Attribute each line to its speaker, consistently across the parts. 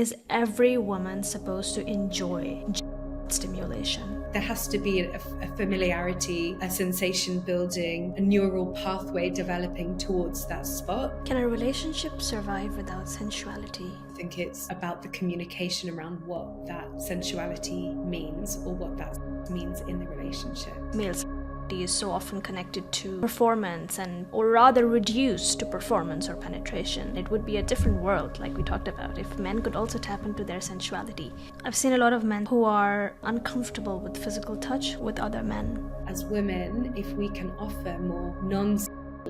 Speaker 1: Is every woman supposed to enjoy stimulation?
Speaker 2: There has to be a familiarity, a sensation building, a neural pathway developing towards that spot.
Speaker 1: Can a relationship survive without sensuality?
Speaker 2: I think it's about the communication around what that sensuality means or what that means in the relationship.
Speaker 1: Male is so often connected to performance or rather reduced to performance or penetration. It would be a different world, like we talked about, if men could also tap into their sensuality. I've seen a lot of men who are uncomfortable with physical touch with other men.
Speaker 2: As women, if we can offer more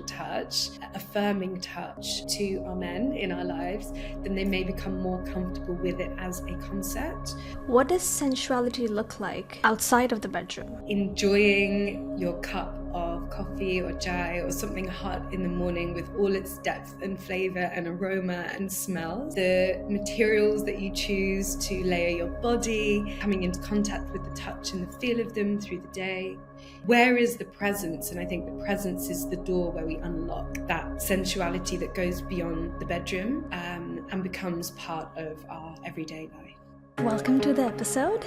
Speaker 2: touch, affirming touch to our men in our lives, then they may become more comfortable with it as a concept.
Speaker 1: What does sensuality look like outside of the bedroom?
Speaker 2: Enjoying your cup of coffee or chai or something hot in the morning with all its depth and flavor and aroma and smell. The materials that you choose to layer your body, coming into contact with the touch and the feel of them through the day. Where is the presence? And I think the presence is the door where we unlock that sensuality that goes beyond the bedroom and becomes part of our everyday life.
Speaker 1: Welcome to the episode.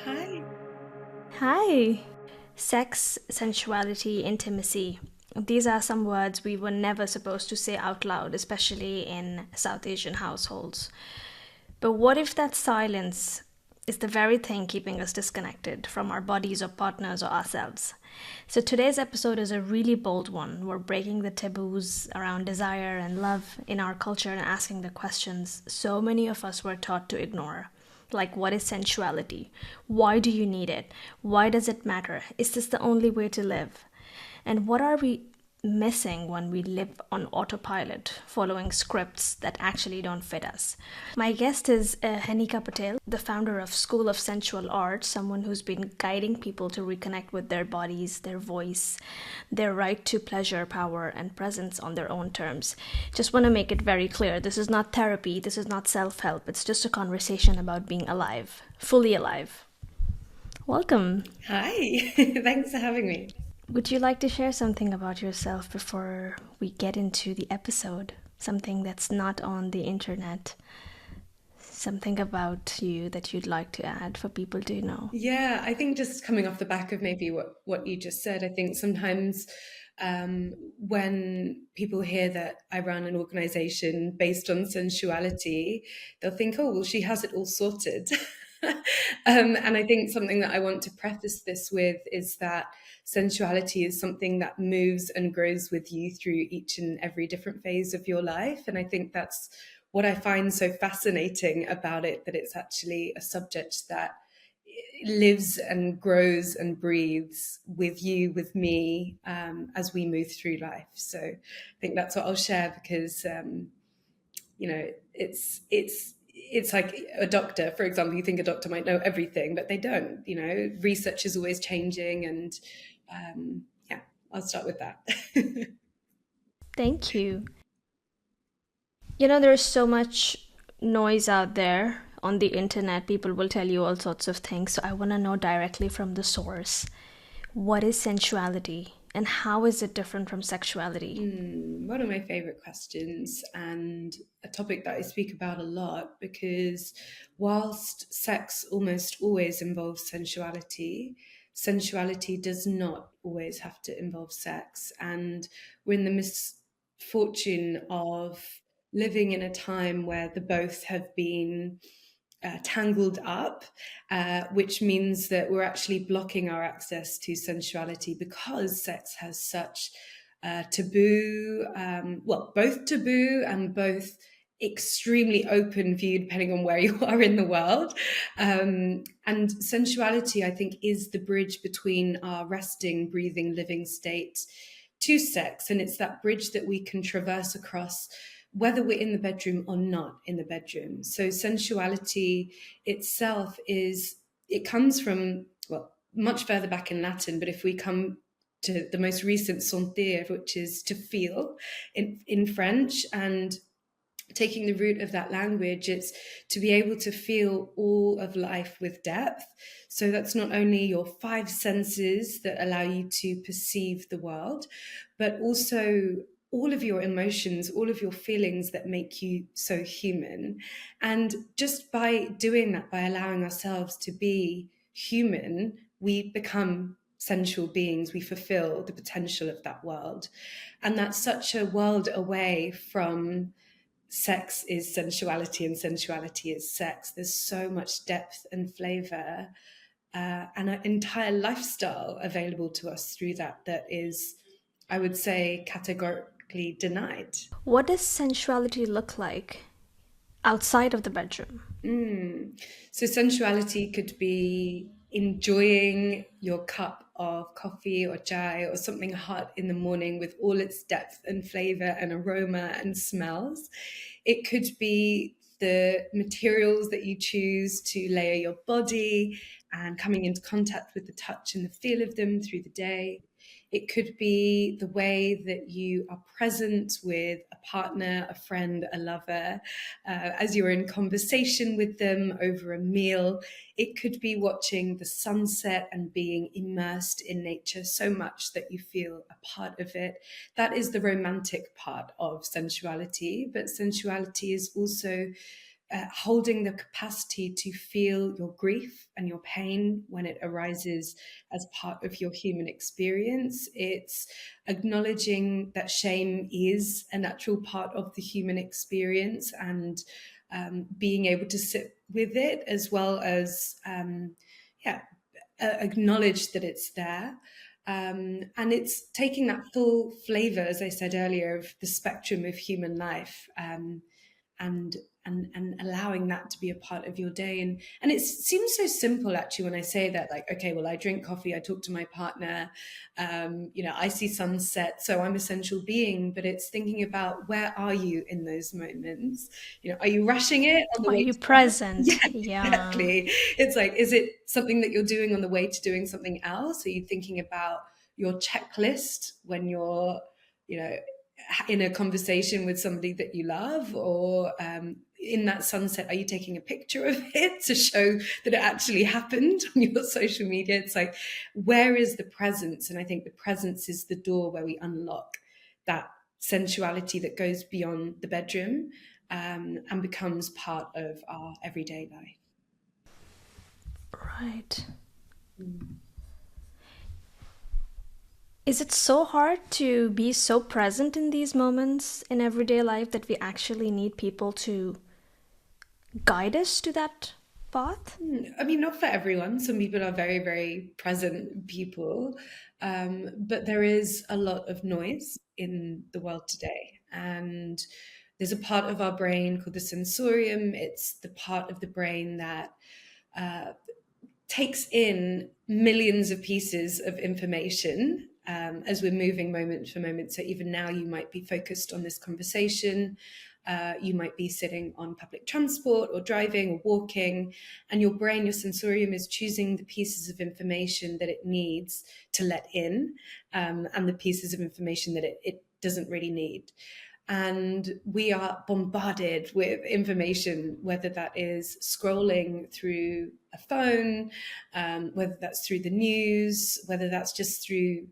Speaker 2: Hi.
Speaker 1: Hi. Sex, sensuality, intimacy. These are some words we were never supposed to say out loud, especially in South Asian households. But what if that silence is the very thing keeping us disconnected from our bodies or partners or ourselves? So today's episode is a really bold one. We're breaking the taboos around desire and love in our culture and asking the questions so many of us were taught to ignore. Like, what is sensuality? Why do you need it? Why does it matter? Is this the only way to live? And what are we missing when we live on autopilot, following scripts that actually don't fit us? My guest is Henika Patel, the founder of School of Sensual Arts, someone who's been guiding people to reconnect with their bodies, their voice, their right to pleasure, power, and presence on their own terms. Just want to make it very clear, this is not therapy, this is not self-help, it's just a conversation about being alive, fully alive. Welcome.
Speaker 2: Hi, thanks for having me.
Speaker 1: Would you like to share something about yourself before we get into the episode? Something that's not on the internet? Something about you that you'd like to add for people to know?
Speaker 2: Yeah, I think just coming off the back of maybe what you just said, I think sometimes when people hear that I run an organization based on sensuality, they'll think, oh, well, she has it all sorted. And I think something that I want to preface this with is that sensuality is something that moves and grows with you through each and every different phase of your life. And I think that's what I find so fascinating about it, that it's actually a subject that lives and grows and breathes with you, with me, as we move through life. So I think that's what I'll share because, it's like a doctor, for example. You think a doctor might know everything, but they don't. Research is always changing, and I'll start with that.
Speaker 1: Thank you. There's so much noise out there on the internet. People will tell you all sorts of things. So I want to know directly from the source, what is sensuality and how is it different from sexuality?
Speaker 2: One of my favorite questions, and a topic that I speak about a lot, because whilst sex almost always involves sensuality, sensuality does not always have to involve sex. And we're in the misfortune of living in a time where the both have been tangled up, which means that we're actually blocking our access to sensuality because sex has such taboo, both taboo and both extremely open view, depending on where you are in the world. And sensuality, I think, is the bridge between our resting, breathing, living state to sex. And it's that bridge that we can traverse across whether we're in the bedroom or not in the bedroom. So sensuality itself it comes from, much further back in Latin, but if we come to the most recent sentir, which is to feel in French, and taking the root of that language, it's to be able to feel all of life with depth. So that's not only your five senses that allow you to perceive the world, but also all of your emotions, all of your feelings that make you so human. And just by doing that, by allowing ourselves to be human, we become sensual beings. We fulfill the potential of that world. And that's such a world away from sex is sensuality and sensuality is sex. There's so much depth and flavor, and an entire lifestyle available to us through that is, I would say, categorically denied.
Speaker 1: What does sensuality look like outside of the bedroom?
Speaker 2: So sensuality could be enjoying your cup of coffee or chai or something hot in the morning with all its depth and flavor and aroma and smells. It could be the materials that you choose to layer your body and coming into contact with the touch and the feel of them through the day. It could be the way that you are present with a partner, a friend, a lover, as you're in conversation with them over a meal. It could be watching the sunset and being immersed in nature so much that you feel a part of it. That is the romantic part of sensuality, but sensuality is also holding the capacity to feel your grief and your pain when it arises as part of your human experience. It's acknowledging that shame is a natural part of the human experience, and being able to sit with it, as well as acknowledge that it's there. And it's taking that full flavor, as I said earlier, of the spectrum of human life, and and allowing that to be a part of your day. And it seems so simple, actually, when I say that, like, okay, well, I drink coffee, I talk to my partner, I see sunset, so I'm a sensual being. But it's thinking about, where are you in those moments? Are you rushing it on the
Speaker 1: Are
Speaker 2: way
Speaker 1: you
Speaker 2: to work? Yeah,
Speaker 1: present? Yeah.
Speaker 2: exactly. It's like, is it something that you're doing on the way to doing something else? Are you thinking about your checklist when you're, you know, in a conversation with somebody that you love? Or in that sunset, are you taking a picture of it to show that it actually happened on your social media? It's like, where is the presence? And I think the presence is the door where we unlock that sensuality that goes beyond the bedroom, and becomes part of our everyday life.
Speaker 1: Right.
Speaker 2: Mm.
Speaker 1: Is it so hard to be so present in these moments in everyday life that we actually need people to guide us to that path?
Speaker 2: I mean, not for everyone. Some people are very, very present people, but there is a lot of noise in the world today. And there's a part of our brain called the sensorium. It's the part of the brain that uh, takes in millions of pieces of information, as we're moving moment for moment. So even now, you might be focused on this conversation. You might be sitting on public transport or driving or walking, and your brain, your sensorium, is choosing the pieces of information that it needs to let in, and the pieces of information that it doesn't really need. And we are bombarded with information, whether that is scrolling through a phone, whether that's through the news, whether that's just through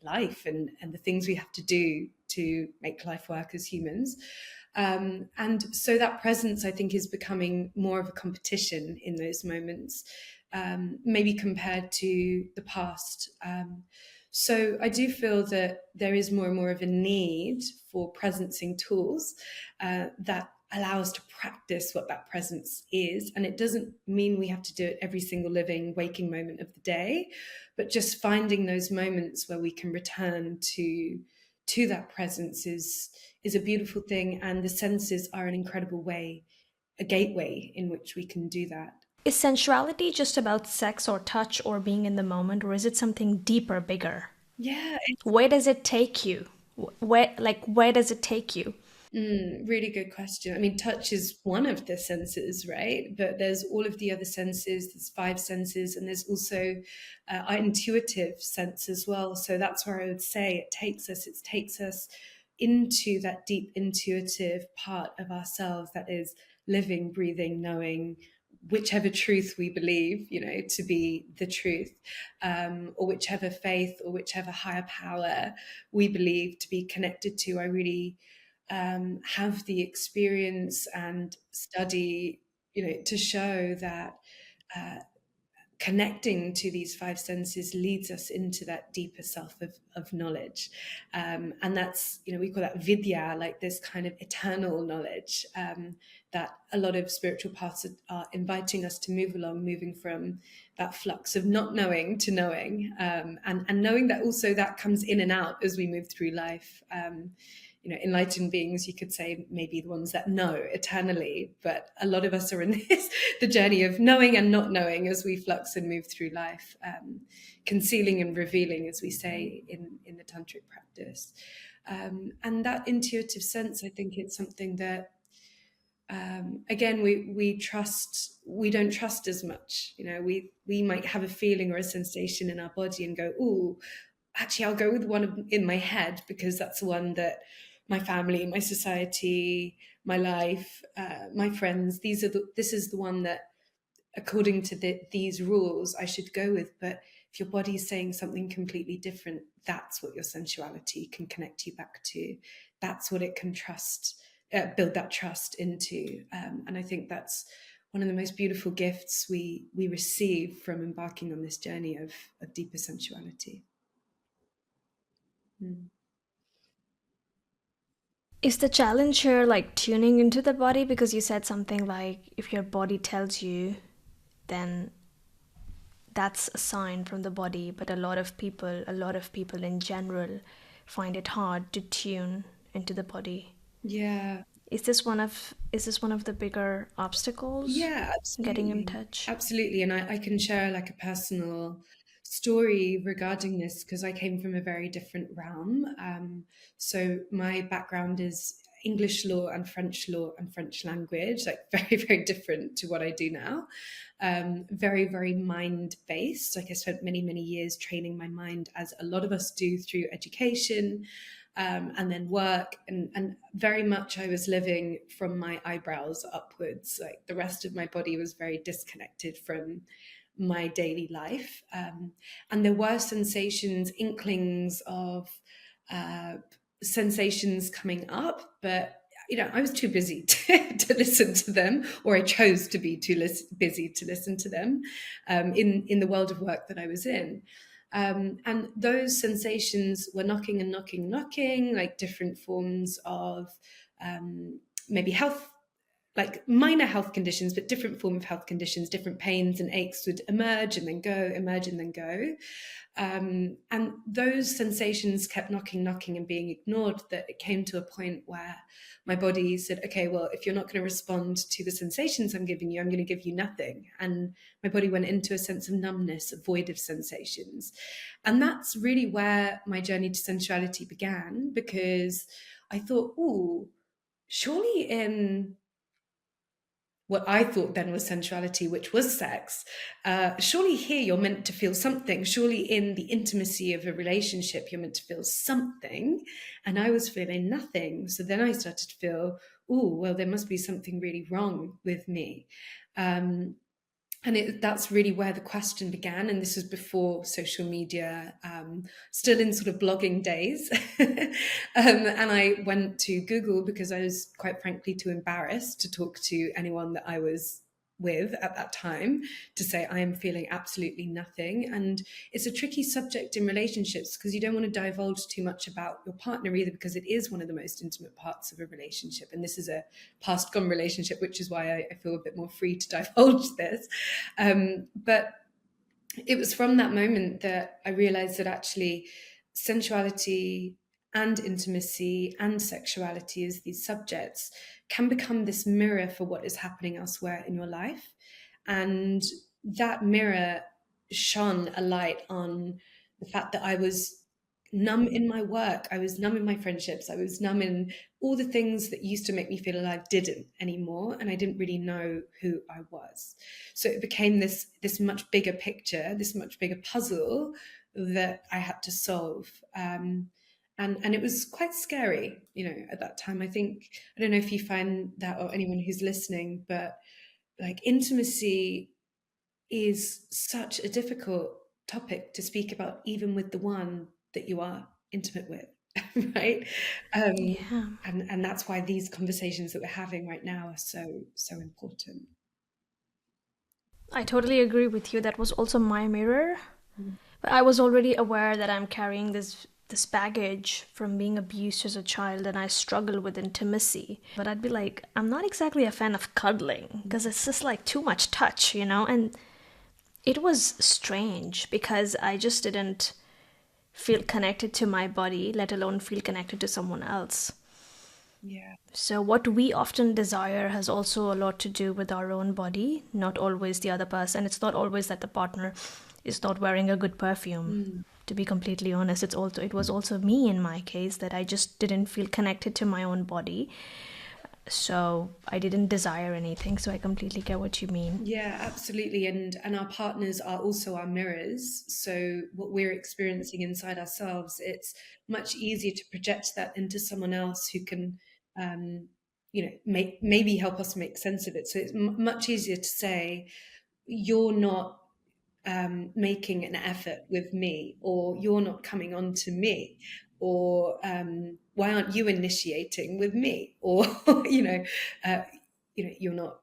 Speaker 2: life and the things we have to do to make life work as humans. And so that presence, I think, is becoming more of a competition in those moments, maybe compared to the past. So I do feel that there is more and more of a need for presencing tools that allow us to practice what that presence is. And it doesn't mean we have to do it every single living, waking moment of the day, but just finding those moments where we can return to that presence is a beautiful thing. And the senses are an incredible way, a gateway in which we can do that.
Speaker 1: Is sensuality just about sex or touch or being in the moment, or is it something deeper, bigger?
Speaker 2: Yeah,
Speaker 1: Where does it take you? Where does it take you?
Speaker 2: really good question. I mean, touch is one of the senses, right? But there's all of the other senses. There's five senses, and there's also our intuitive sense as well. So that's where I would say it takes us. It takes us into that deep intuitive part of ourselves that is living, breathing, knowing whichever truth we believe, to be the truth, or whichever faith or whichever higher power we believe to be connected to. I really have the experience and study, to show that connecting to these five senses leads us into that deeper self of knowledge. And that's, we call that vidya, like this kind of eternal knowledge, that a lot of spiritual paths are inviting us to move along, moving from that flux of not knowing to knowing, and knowing that also that comes in and out as we move through life. Enlightened beings, you could say, maybe the ones that know eternally, but a lot of us are in the journey of knowing and not knowing as we flux and move through life, concealing and revealing, as we say in the tantric practice. And that intuitive sense, I think it's something that, again, we don't trust as much. We might have a feeling or a sensation in our body and go, "Ooh, actually I'll go with one in my head because that's the one that my family, my society, my life, my friends, this is the one that, according to these rules, I should go with." But if your body's saying something completely different, that's what your sensuality can connect you back to. That's what it can build that trust into. And I think that's one of the most beautiful gifts we receive from embarking on this journey of deeper sensuality. Mm.
Speaker 1: Is the challenge here like tuning into the body? Because you said something like if your body tells you, then that's a sign from the body. But a lot of people in general find it hard to tune into the body.
Speaker 2: Yeah.
Speaker 1: Is this one of the bigger obstacles?
Speaker 2: Yeah,
Speaker 1: Getting in
Speaker 2: absolutely.
Speaker 1: touch?
Speaker 2: Absolutely. And I can share like a personal story regarding this because I came from a very different realm. So my background is English law and French language, like very, very different to what I do now. Very, very mind based. Like I spent many, many years training my mind, as a lot of us do through education, and then work. And very much I was living from my eyebrows upwards. Like the rest of my body was very disconnected from my daily life. And there were sensations, inklings of sensations coming up, but I was too busy to listen to them, or I chose to be too busy to listen to them, in the world of work that I was in. And those sensations were knocking and knocking and knocking, like different forms of maybe health, like minor health conditions, but different form of health conditions, different pains and aches would emerge and then go, emerge and then go. And those sensations kept knocking and being ignored, that it came to a point where my body said, okay, well, if you're not going to respond to the sensations I'm giving you, I'm going to give you nothing. And my body went into a sense of numbness, a void of sensations. And that's really where my journey to sensuality began, because I thought, oh, surely in what I thought then was sensuality, which was sex, surely here you're meant to feel something. Surely in the intimacy of a relationship, you're meant to feel something. And I was feeling nothing. So then I started to feel, oh, well, there must be something really wrong with me. And that's really where the question began. And this was before social media, still in sort of blogging days. And I went to Google because I was, quite frankly, too embarrassed to talk to anyone that I was with at that time, to say I am feeling absolutely nothing. And it's a tricky subject in relationships because you don't want to divulge too much about your partner either, because it is one of the most intimate parts of a relationship. And this is a past gone relationship, which is why I feel a bit more free to divulge this. But it was from that moment that I realized that actually sensuality and intimacy and sexuality, as these subjects, can become this mirror for what is happening elsewhere in your life. And that mirror shone a light on the fact that I was numb in my work, I was numb in my friendships, I was numb in all the things that used to make me feel alive didn't anymore, and I didn't really know who I was. So it became this much bigger picture, this much bigger puzzle that I had to solve. And it was quite scary, at that time. I think, I don't know if you find that, or anyone who's listening, but like intimacy is such a difficult topic to speak about, even with the one that you are intimate with, right?
Speaker 1: Yeah.
Speaker 2: And that's why these conversations that we're having right now are so important.
Speaker 1: I totally agree with you. That was also my mirror.
Speaker 2: Mm.
Speaker 1: But I was already aware that I'm carrying this baggage from being abused as a child, and I struggle with intimacy. But I'd be like, I'm not exactly a fan of cuddling because it's just like too much touch, you know? And it was strange because I just didn't feel connected to my body, let alone feel connected to someone else.
Speaker 2: Yeah.
Speaker 1: So, what we often desire has also a lot to do with our own body, not always the other person. It's not always that the partner is not wearing a good perfume.
Speaker 2: Mm.
Speaker 1: To be completely honest, it was also me in my case that I just didn't feel connected to my own body. So, I didn't desire anything. So, I completely get what you mean.
Speaker 2: Yeah, absolutely. And our partners are also our mirrors. So what we're experiencing inside ourselves, it's much easier to project that into someone else who can, um, maybe help us make sense of it. So it's much easier to say, you're not making an effort with me, or you're not coming on to me, or why aren't you initiating with me, or uh, you're not,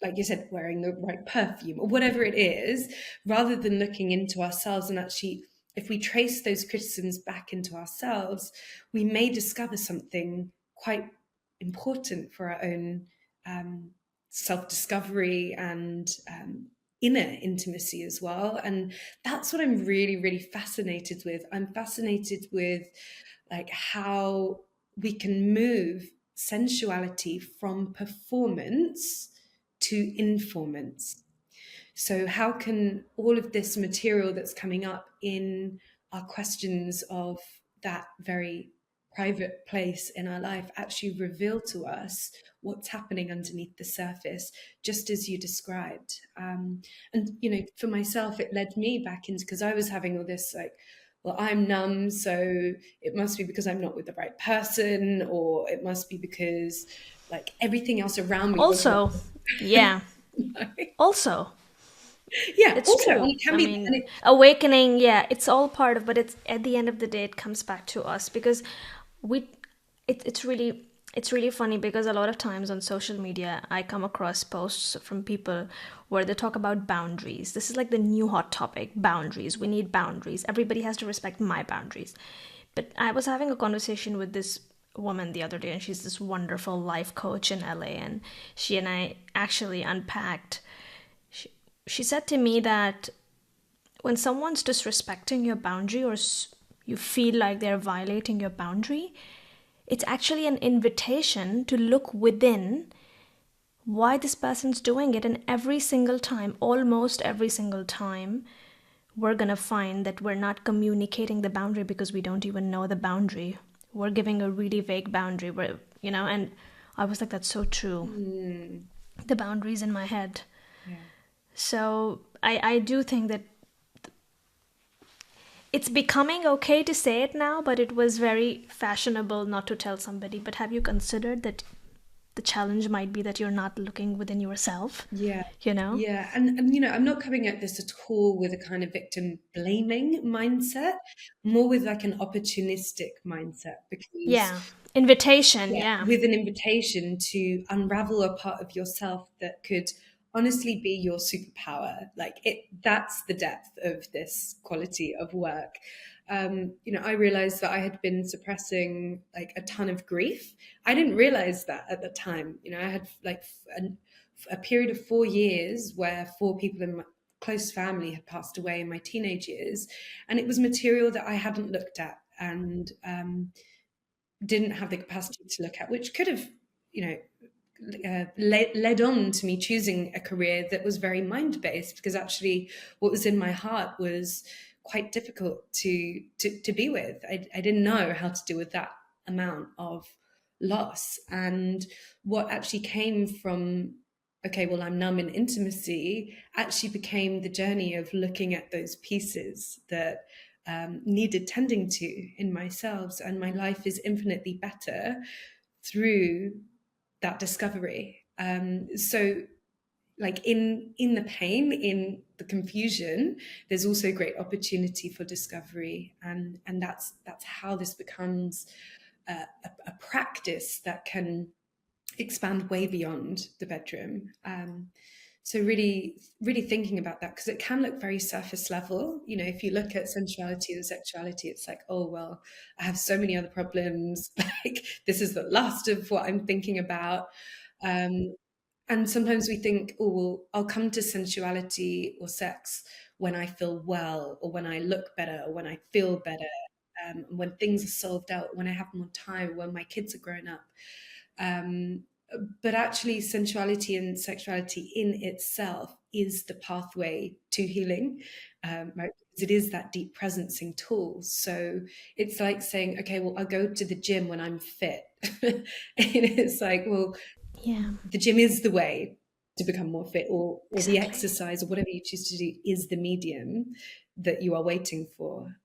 Speaker 2: like you said, wearing the right perfume, or whatever it is, rather than looking into ourselves. And actually, if we trace those criticisms back into ourselves, we may discover something quite important for our own self-discovery and inner intimacy as well. And that's what I'm really, really fascinated with. I'm fascinated with like how we can move sensuality from performance to informance. So, how can all of this material that's coming up in our questions of that very private place in our life actually reveal to us what's happening underneath the surface, just as you described? And, for myself, it led me back into, because I was having all this like, well, I'm numb, so it must be because I'm not with the right person, or it must be because like everything else around me was
Speaker 1: Also, yeah,
Speaker 2: not.
Speaker 1: also,
Speaker 2: Yeah,
Speaker 1: it's
Speaker 2: also, and
Speaker 1: true.
Speaker 2: it can
Speaker 1: I
Speaker 2: be,
Speaker 1: mean,
Speaker 2: and it,
Speaker 1: awakening, yeah, it's all part of, but it's at the end of the day, it comes back to us because we, it's really funny because a lot of times on social media, I come across posts from people where they talk about boundaries. This is like the new hot topic, boundaries. We need boundaries. Everybody has to respect my boundaries. But I was having a conversation with this woman the other day, and she's this wonderful life coach in LA, and she and I actually unpacked. She said to me that when someone's disrespecting your boundary or you feel like they're violating your boundary, it's actually an invitation to look within why this person's doing it. And every single time, almost every single time, we're going to find that we're not communicating the boundary because we don't even know the boundary. We're giving a really vague boundary where, and I was like, that's so true.
Speaker 2: mm,
Speaker 1: The boundaries in my head.
Speaker 2: yeah.
Speaker 1: So I do think that it's becoming okay to say it now, but it was very fashionable not to tell somebody. But have you considered that the challenge might be that you're not looking within yourself,
Speaker 2: Yeah,
Speaker 1: you know?
Speaker 2: yeah, and I'm not coming at this at all with a kind of victim blaming mindset, more with like an opportunistic mindset, because
Speaker 1: Yeah. Invitation,
Speaker 2: yeah,
Speaker 1: yeah.
Speaker 2: with an invitation to unravel a part of yourself that could honestly be your superpower. Like that's the depth of this quality of work. I realized that I had been suppressing like a ton of grief. I didn't realize that at the time. I had like a period of 4 years where four people in my close family had passed away in my teenage years, and it was material that I hadn't looked at, and didn't have the capacity to look at, which could have, you know, led on to me choosing a career that was very mind based, because actually what was in my heart was quite difficult to be with. I didn't know how to deal with that amount of loss. And what actually came from, okay, well, I'm numb in intimacy, actually became the journey of looking at those pieces that needed tending to in myself. And my life is infinitely better through that discovery. So like in the pain, in the confusion, there's also great opportunity for discovery, and that's how this becomes a practice that can expand way beyond the bedroom. So really, really thinking about that, because it can look very surface level. You know, if you look at sensuality and sexuality, it's like, oh well, I have so many other problems. Like this is the last of what I'm thinking about. Um, and sometimes we think, oh well, I'll come to sensuality or sex when I feel well, or when I look better, or when I feel better, when things are solved out, when I have more time, when my kids are grown up. Um, but actually, sensuality and sexuality in itself is the pathway to healing, right? Because it is that deep presencing tool. So it's like saying, okay, well, I'll go to the gym when I'm fit. And it's like, well,
Speaker 1: Yeah,
Speaker 2: the gym is the way to become more fit, or the
Speaker 1: exactly.
Speaker 2: exercise or whatever you choose to do is the medium that you are waiting for.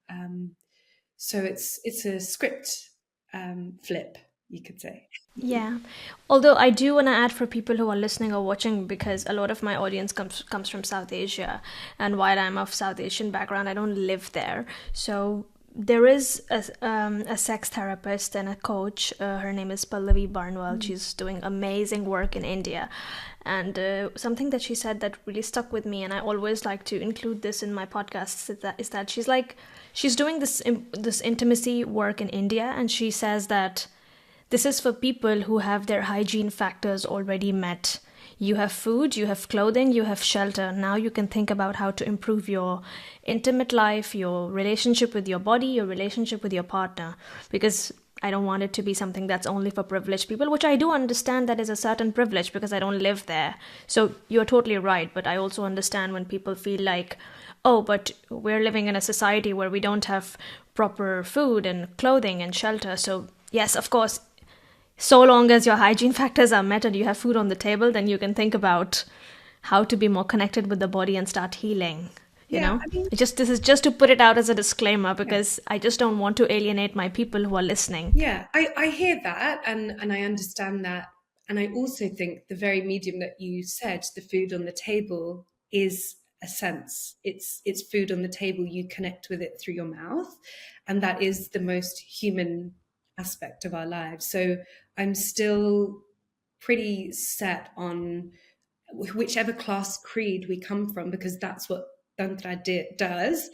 Speaker 2: So it's a script flip, you could say.
Speaker 1: Yeah. Although I do want to add for people who are listening or watching, because a lot of my audience comes from South Asia, and while I'm of South Asian background, I don't live there. So there is a sex therapist and a coach. Her name is Pallavi Barnwell. She's doing amazing work in India. And something that she said that really stuck with me, and I always like to include this in my podcasts, is that she's doing this intimacy work in India, and she says that this is for people who have their hygiene factors already met. You have food, you have clothing, you have shelter. Now you can think about how to improve your intimate life, your relationship with your body, your relationship with your partner. Because I don't want it to be something that's only for privileged people, which I do understand that is a certain privilege because I don't live there. So you're totally right. But I also understand when people feel like, oh, but we're living in a society where we don't have proper food and clothing and shelter. So, yes, of course, so long as your hygiene factors are met and you have food on the table, then you can think about how to be more connected with the body and start healing. You
Speaker 2: Yeah,
Speaker 1: know,
Speaker 2: I mean,
Speaker 1: this is just to put it out as a disclaimer,
Speaker 2: yeah.
Speaker 1: because I just don't want to alienate my people who are listening.
Speaker 2: Yeah, I hear that, and I understand that. And I also think the very medium that you said, the food on the table, is a sense. It's food on the table. You connect with it through your mouth, and that is the most human aspect of our lives. So I'm still pretty set on whichever class creed we come from, because that's what does.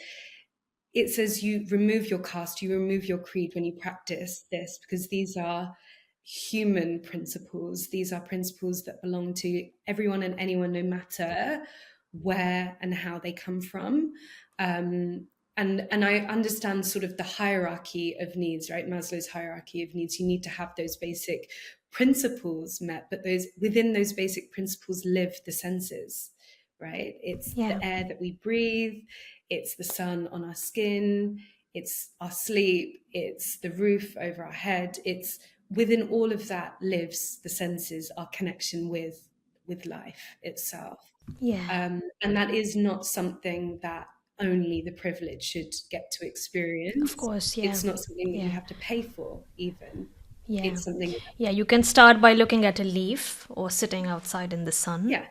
Speaker 2: It says you remove your caste, you remove your creed when you practice this, because these are human principles. These are principles that belong to everyone and anyone, no matter where and how they come from. And I understand sort of the hierarchy of needs, right? Maslow's hierarchy of needs. You need to have those basic principles met, but those within those basic principles live the senses, right? It's
Speaker 1: Yeah.
Speaker 2: the air that we breathe, it's the sun on our skin, it's our sleep, it's the roof over our head. It's within all of that lives the senses, our connection with life itself.
Speaker 1: Yeah.
Speaker 2: And that is not something that only the privileged should get to
Speaker 1: Of
Speaker 2: experience.
Speaker 1: course. Yeah.
Speaker 2: It's not something that you
Speaker 1: Yeah.
Speaker 2: have to pay for, even.
Speaker 1: Yeah.
Speaker 2: It's something that,
Speaker 1: Yeah. You can start by looking at a leaf or sitting outside in the sun.
Speaker 2: yeah,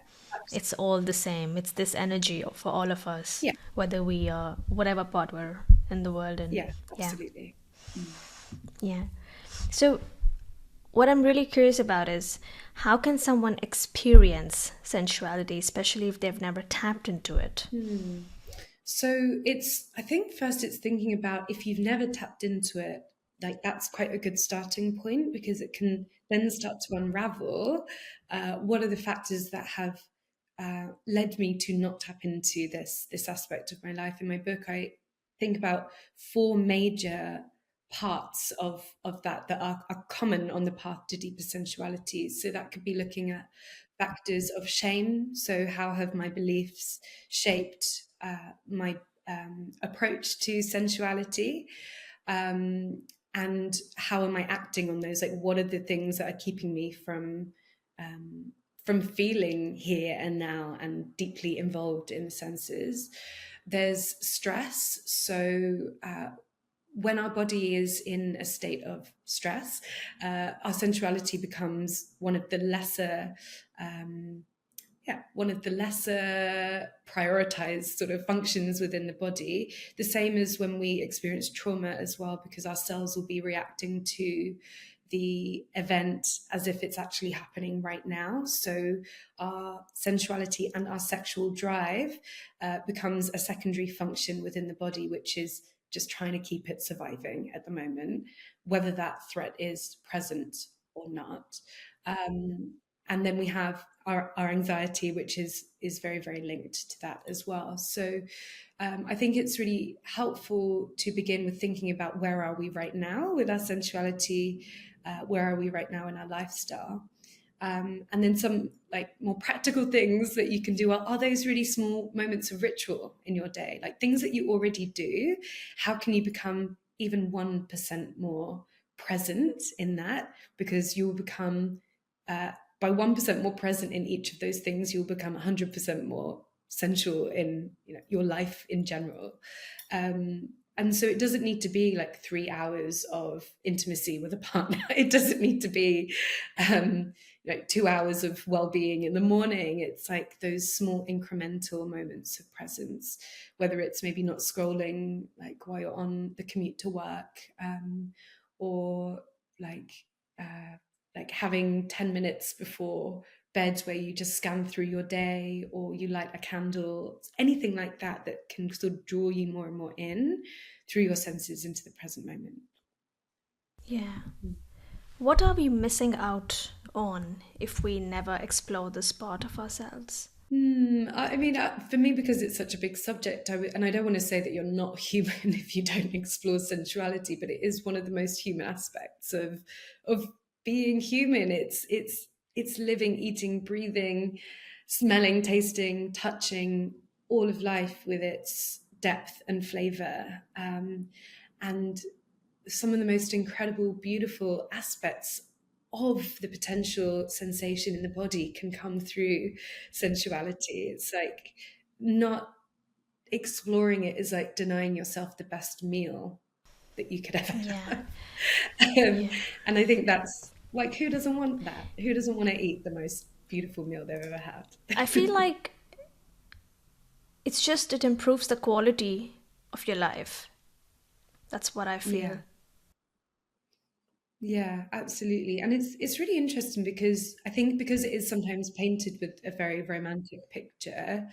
Speaker 1: It's all the same. It's this energy for all of us,
Speaker 2: yeah,
Speaker 1: whether we are whatever part we're in the world. And
Speaker 2: yeah,
Speaker 1: yeah.
Speaker 2: absolutely.
Speaker 1: Yeah. So what I'm really curious about is, how can someone experience sensuality, especially if they've never tapped into it?
Speaker 2: So I think first it's thinking about, if you've never tapped into it, like that's quite a good starting point, because it can then start to unravel what are the factors that have led me to not tap into this aspect of my life. In my book, I think about four major parts of that are common on the path to deeper sensuality. So that could be looking at factors of shame. So how have my beliefs shaped my approach to sensuality? Um, and how am I acting on those? Like, what are the things that are keeping me from feeling here and now and deeply involved in the senses? There's stress. So when our body is in a state of stress, our sensuality becomes one of the lesser yeah, one of the lesser prioritized sort of functions within the body. The same as when we experience trauma as well, because our cells will be reacting to the event as if it's actually happening right now. So our sensuality and our sexual drive becomes a secondary function within the body, which is just trying to keep it surviving at the moment, whether that threat is present or not. Um, and then we have our anxiety, which is very, very linked to that as well. So I think it's really helpful to begin with thinking about where are we right now with our sensuality, where are we right now in our lifestyle. And then some like more practical things that you can do are those really small moments of ritual in your day, like things that you already do. How can you become even 1% more present in that? Because you will become, by 1% more present in each of those things, you'll become 100% more sensual in, you know, your life in general. And so it doesn't need to be like 3 hours of intimacy with a partner. It doesn't need to be like 2 hours of well-being in the morning. It's like those small incremental moments of presence, whether it's maybe not scrolling like while you're on the commute to work, or like like having 10 minutes before bed where you just scan through your day, or you light a candle, anything like that that can sort of draw you more and more in through your senses into the present moment.
Speaker 1: Yeah. What are we missing out on if we never explore this part of ourselves?
Speaker 2: I mean, for me, because it's such a big subject, and I don't want to say that you're not human if you don't explore sensuality, but it is one of the most human aspects of being human. It's living, eating, breathing, smelling, tasting, touching, all of life with its depth and flavor. And some of the most incredible, beautiful aspects of the potential sensation in the body can come through sensuality. It's like not exploring it is like denying yourself the best meal that you could ever
Speaker 1: Yeah.
Speaker 2: have. um,
Speaker 1: Yeah.
Speaker 2: and I think that's like, who doesn't want that? Who doesn't want to eat the most beautiful meal they've ever had?
Speaker 1: I feel like it's just it improves the quality of your life. That's what I
Speaker 2: Yeah.
Speaker 1: feel.
Speaker 2: Yeah, absolutely. And it's really interesting because I think because it is sometimes painted with a very romantic picture,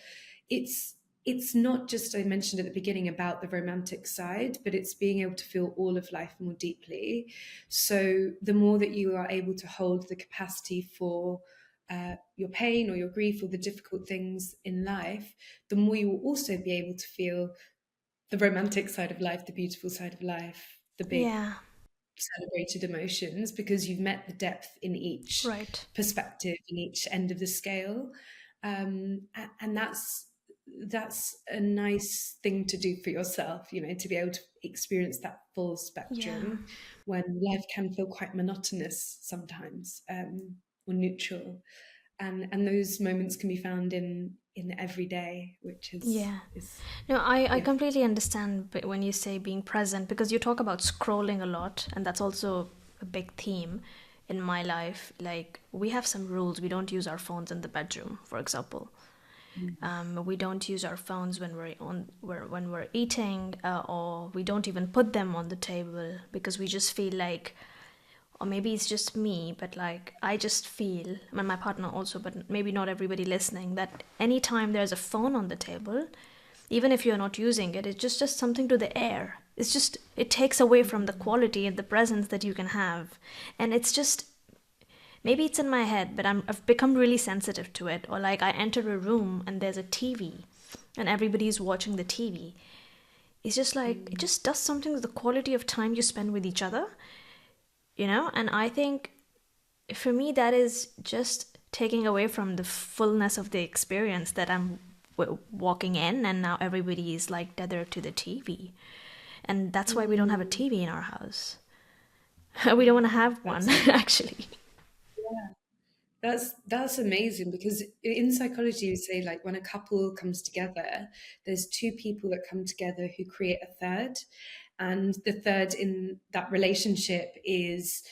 Speaker 2: it's it's not just, I mentioned at the beginning, about the romantic side, but it's being able to feel all of life more deeply. So the more that you are able to hold the capacity for your pain or your grief or the difficult things in life, the more you will also be able to feel the romantic side of life, the beautiful side of life, the big
Speaker 1: Yeah.
Speaker 2: celebrated emotions, because you've met the depth in each
Speaker 1: Right.
Speaker 2: perspective, in each end of the scale. And that's a nice thing to do for yourself, you know, to be able to experience that full
Speaker 1: Yeah.
Speaker 2: spectrum when life can feel quite monotonous sometimes, or neutral. And those moments can be found in the everyday, which
Speaker 1: Yeah.
Speaker 2: is
Speaker 1: No, I
Speaker 2: yeah.
Speaker 1: completely understand when you say being present because you talk about scrolling a lot, and that's also a big theme in my life. Like, we have some rules. We don't use our phones in the bedroom, for example. We don't use our phones when when we're eating, or we don't even put them on the table because we just feel like, or maybe it's just me, but like I just feel, and my partner also, but maybe not everybody listening, that anytime there's a phone on the table, even if you're not using it, it's just something to the air. It's just, it takes away from the quality and the presence that you can have. And it's just, maybe it's in my head, but I've become really sensitive to it. Or like I enter a room and there's a TV and everybody's watching the TV. It's just like, it just does something to the quality of time you spend with each other, you know? And I think for me, that is just taking away from the fullness of the experience that I'm walking in, and now everybody is like tethered to the TV. And that's why we don't have a TV in our house. We don't want to have one,
Speaker 2: Absolutely.
Speaker 1: actually.
Speaker 2: That's amazing, because in psychology you say like when a couple comes together, there's two people that come together who create a third, and the third in that relationship is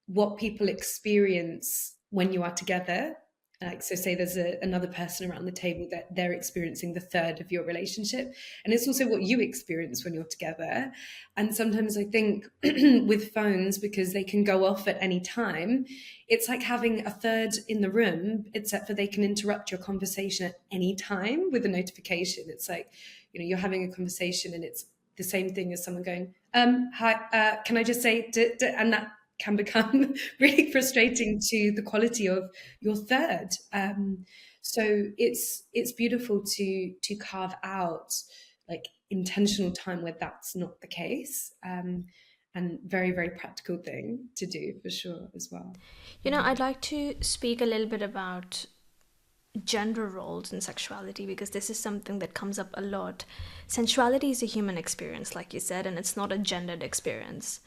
Speaker 2: what people experience when you are together, Like, so say there's another person around the table that they're experiencing the third of your relationship, and it's also what you experience when you're together. And sometimes I think with phones, because they can go off at any time, it's like having a third in the room, except for they can interrupt your conversation at any time with a notification. It's like, you're having a conversation and it's the same thing as someone going, hi, can I just say, and that can become really frustrating to the quality of your third. So it's beautiful to carve out like intentional time where that's not the case, and very, very practical thing to do for sure as well.
Speaker 1: I'd like to speak a little bit about gender roles in sexuality because this is something that comes up a lot. Sensuality is a human experience, like you said, and it's not a gendered experience.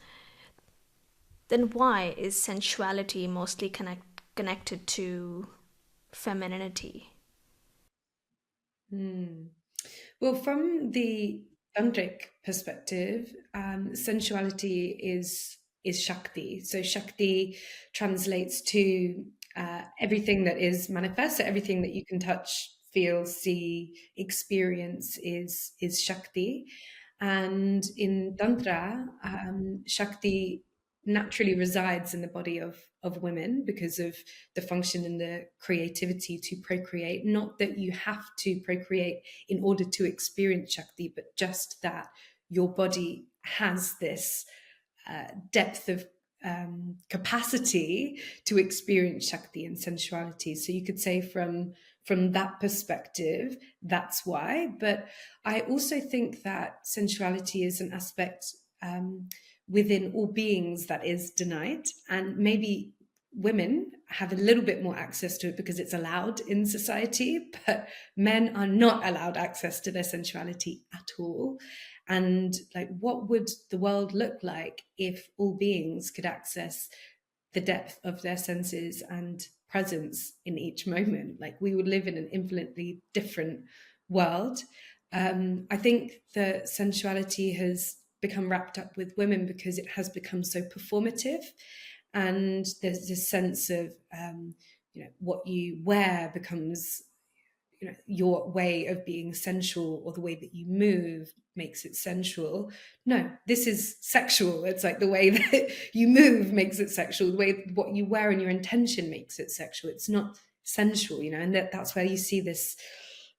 Speaker 1: Then why is sensuality mostly connected to femininity?
Speaker 2: Hmm. Well, from the tantric perspective, sensuality is Shakti. So Shakti translates to everything that is manifest. So everything that you can touch, feel, see, experience is Shakti. And in Tantra, Shakti naturally resides in the body of women because of the function and the creativity to procreate. Not that you have to procreate in order to experience Shakti, but just that your body has this depth of capacity to experience Shakti and sensuality. So you could say from that perspective, that's why. But I also think that sensuality is an aspect within all beings that is denied, and maybe women have a little bit more access to it because it's allowed in society, but men are not allowed access to their sensuality at all. And like, what would the world look like if all beings could access the depth of their senses and presence in each moment? Like, we would live in an infinitely different world. I think that sensuality has become wrapped up with women because it has become so performative, and there's this sense of what you wear becomes your way of being sensual, or the way that you move makes it sensual. No, this is sexual. It's like the way that you move makes it sexual, the way what you wear and your intention makes it sexual. It's not sensual, and that's where you see this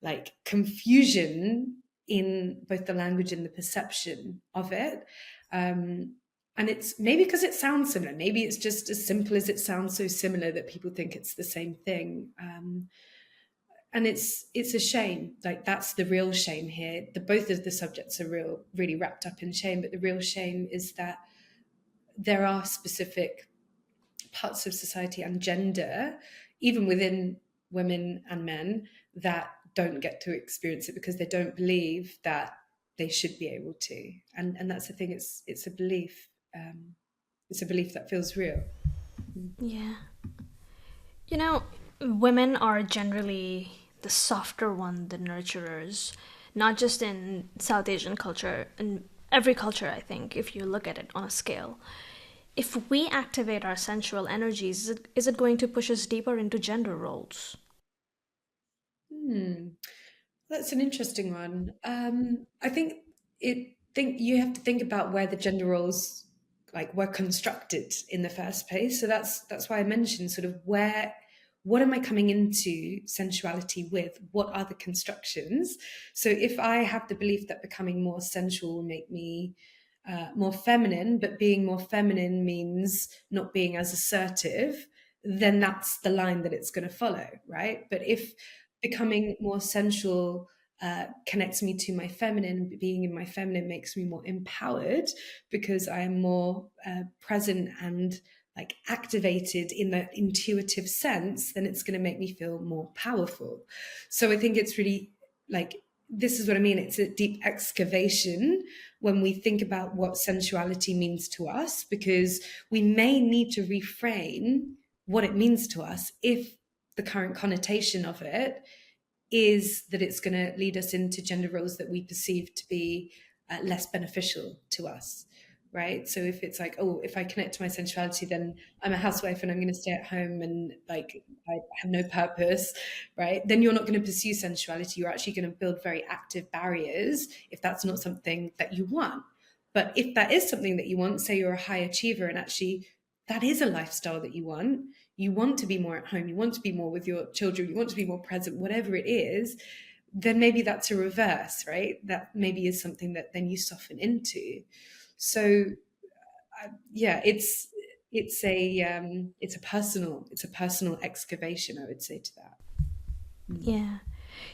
Speaker 2: like confusion in both the language and the perception of it. And it's maybe because it sounds similar, maybe it's just as simple as it sounds so similar that people think it's the same thing. And it's a shame. Like, that's the real shame here. The both of the subjects are really wrapped up in shame, but the real shame is that there are specific parts of society and gender, even within women and men, that don't get to experience it because they don't believe that they should be able to. And that's the thing. It's a belief. It's a belief that feels real.
Speaker 1: Yeah. You know, women are generally the softer one, the nurturers, not just in South Asian culture, in every culture, I think, if you look at it on a scale. If we activate our sensual energies, is it going to push us deeper into gender roles?
Speaker 2: Hmm. That's an interesting one. I think you have to think about where the gender roles like were constructed in the first place. So that's why I mentioned sort of what am I coming into sensuality with? What are the constructions? So if I have the belief that becoming more sensual will make me more feminine, but being more feminine means not being as assertive, then that's the line that it's going to follow, right? But if becoming more sensual connects me to my feminine, being in my feminine makes me more empowered because I am more present and like activated in that intuitive sense, then it's going to make me feel more powerful. So I think it's really like, this is what I mean. It's a deep excavation when we think about what sensuality means to us, because we may need to reframe what it means to us if the current connotation of it is that it's going to lead us into gender roles that we perceive to be less beneficial to us, right? So if it's like, oh, if I connect to my sensuality, then I'm a housewife and I'm going to stay at home and like I have no purpose, right? Then you're not going to pursue sensuality. You're actually going to build very active barriers if that's not something that you want. But if that is something that you want, say you're a high achiever and actually that is a lifestyle that you want to be more at home, you want to be more with your children, you want to be more present, whatever it is, then maybe that's a reverse, right? That maybe is something that then you soften into. So yeah, it's a personal excavation, I would say to that. Mm.
Speaker 1: Yeah.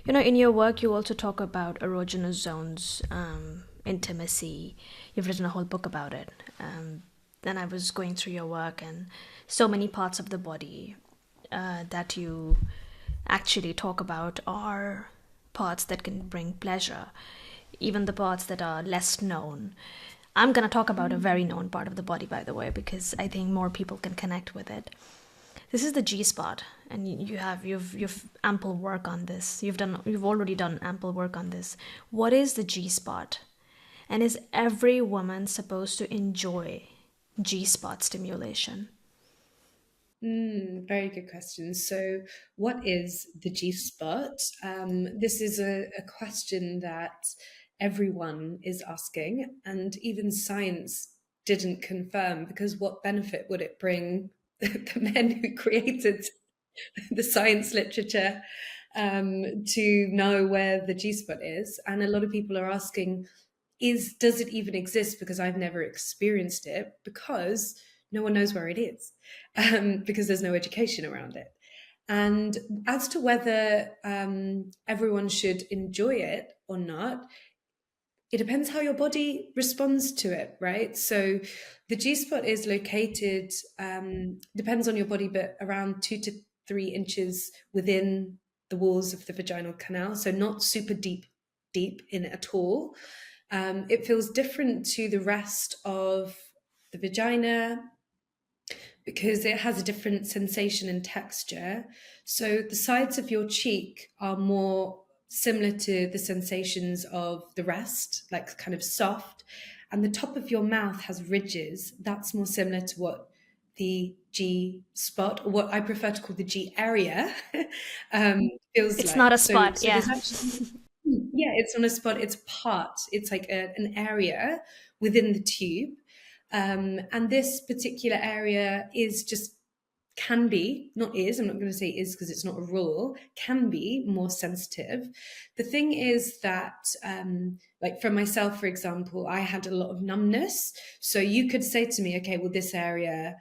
Speaker 1: You know, in your work, you also talk about erogenous zones, intimacy. You've written a whole book about it. Then I was going through your work, and so many parts of the body that you actually talk about are parts that can bring pleasure, even the parts that are less known. I'm going to talk about a very known part of the body, by the way, because I think more people can connect with it. This is the G spot, and you've ample work on this. You've already done ample work on this. What is the G spot? And is every woman supposed to enjoy G spot stimulation?
Speaker 2: Very good question. So, what is the G spot? This is a question that everyone is asking, and even science didn't confirm because what benefit would it bring the men who created the science literature to know where the G spot is? And a lot of people are asking, does it even exist? Because I've never experienced it, because no one knows where it is, because there's no education around it. And as to whether everyone should enjoy it or not, it depends how your body responds to it, right? So the G spot is located, depends on your body, but around 2 to 3 inches within the walls of the vaginal canal. So not super deep in it at all. It feels different to the rest of the vagina because it has a different sensation and texture. So the sides of your cheek are more similar to the sensations of the rest, like kind of soft. And the top of your mouth has ridges. That's more similar to what the G spot, or what I prefer to call the G area, feels
Speaker 1: It's not a
Speaker 2: like. So,
Speaker 1: spot,
Speaker 2: so
Speaker 1: yeah.
Speaker 2: there's actually, yeah, it's on a spot. It's part. It's like an area within the tube, and this particular area is just can be, not is, I'm not going to say is because it's not a rule, can be more sensitive. The thing is that, like for myself, for example, I had a lot of numbness. So you could say to me, okay, well, this area,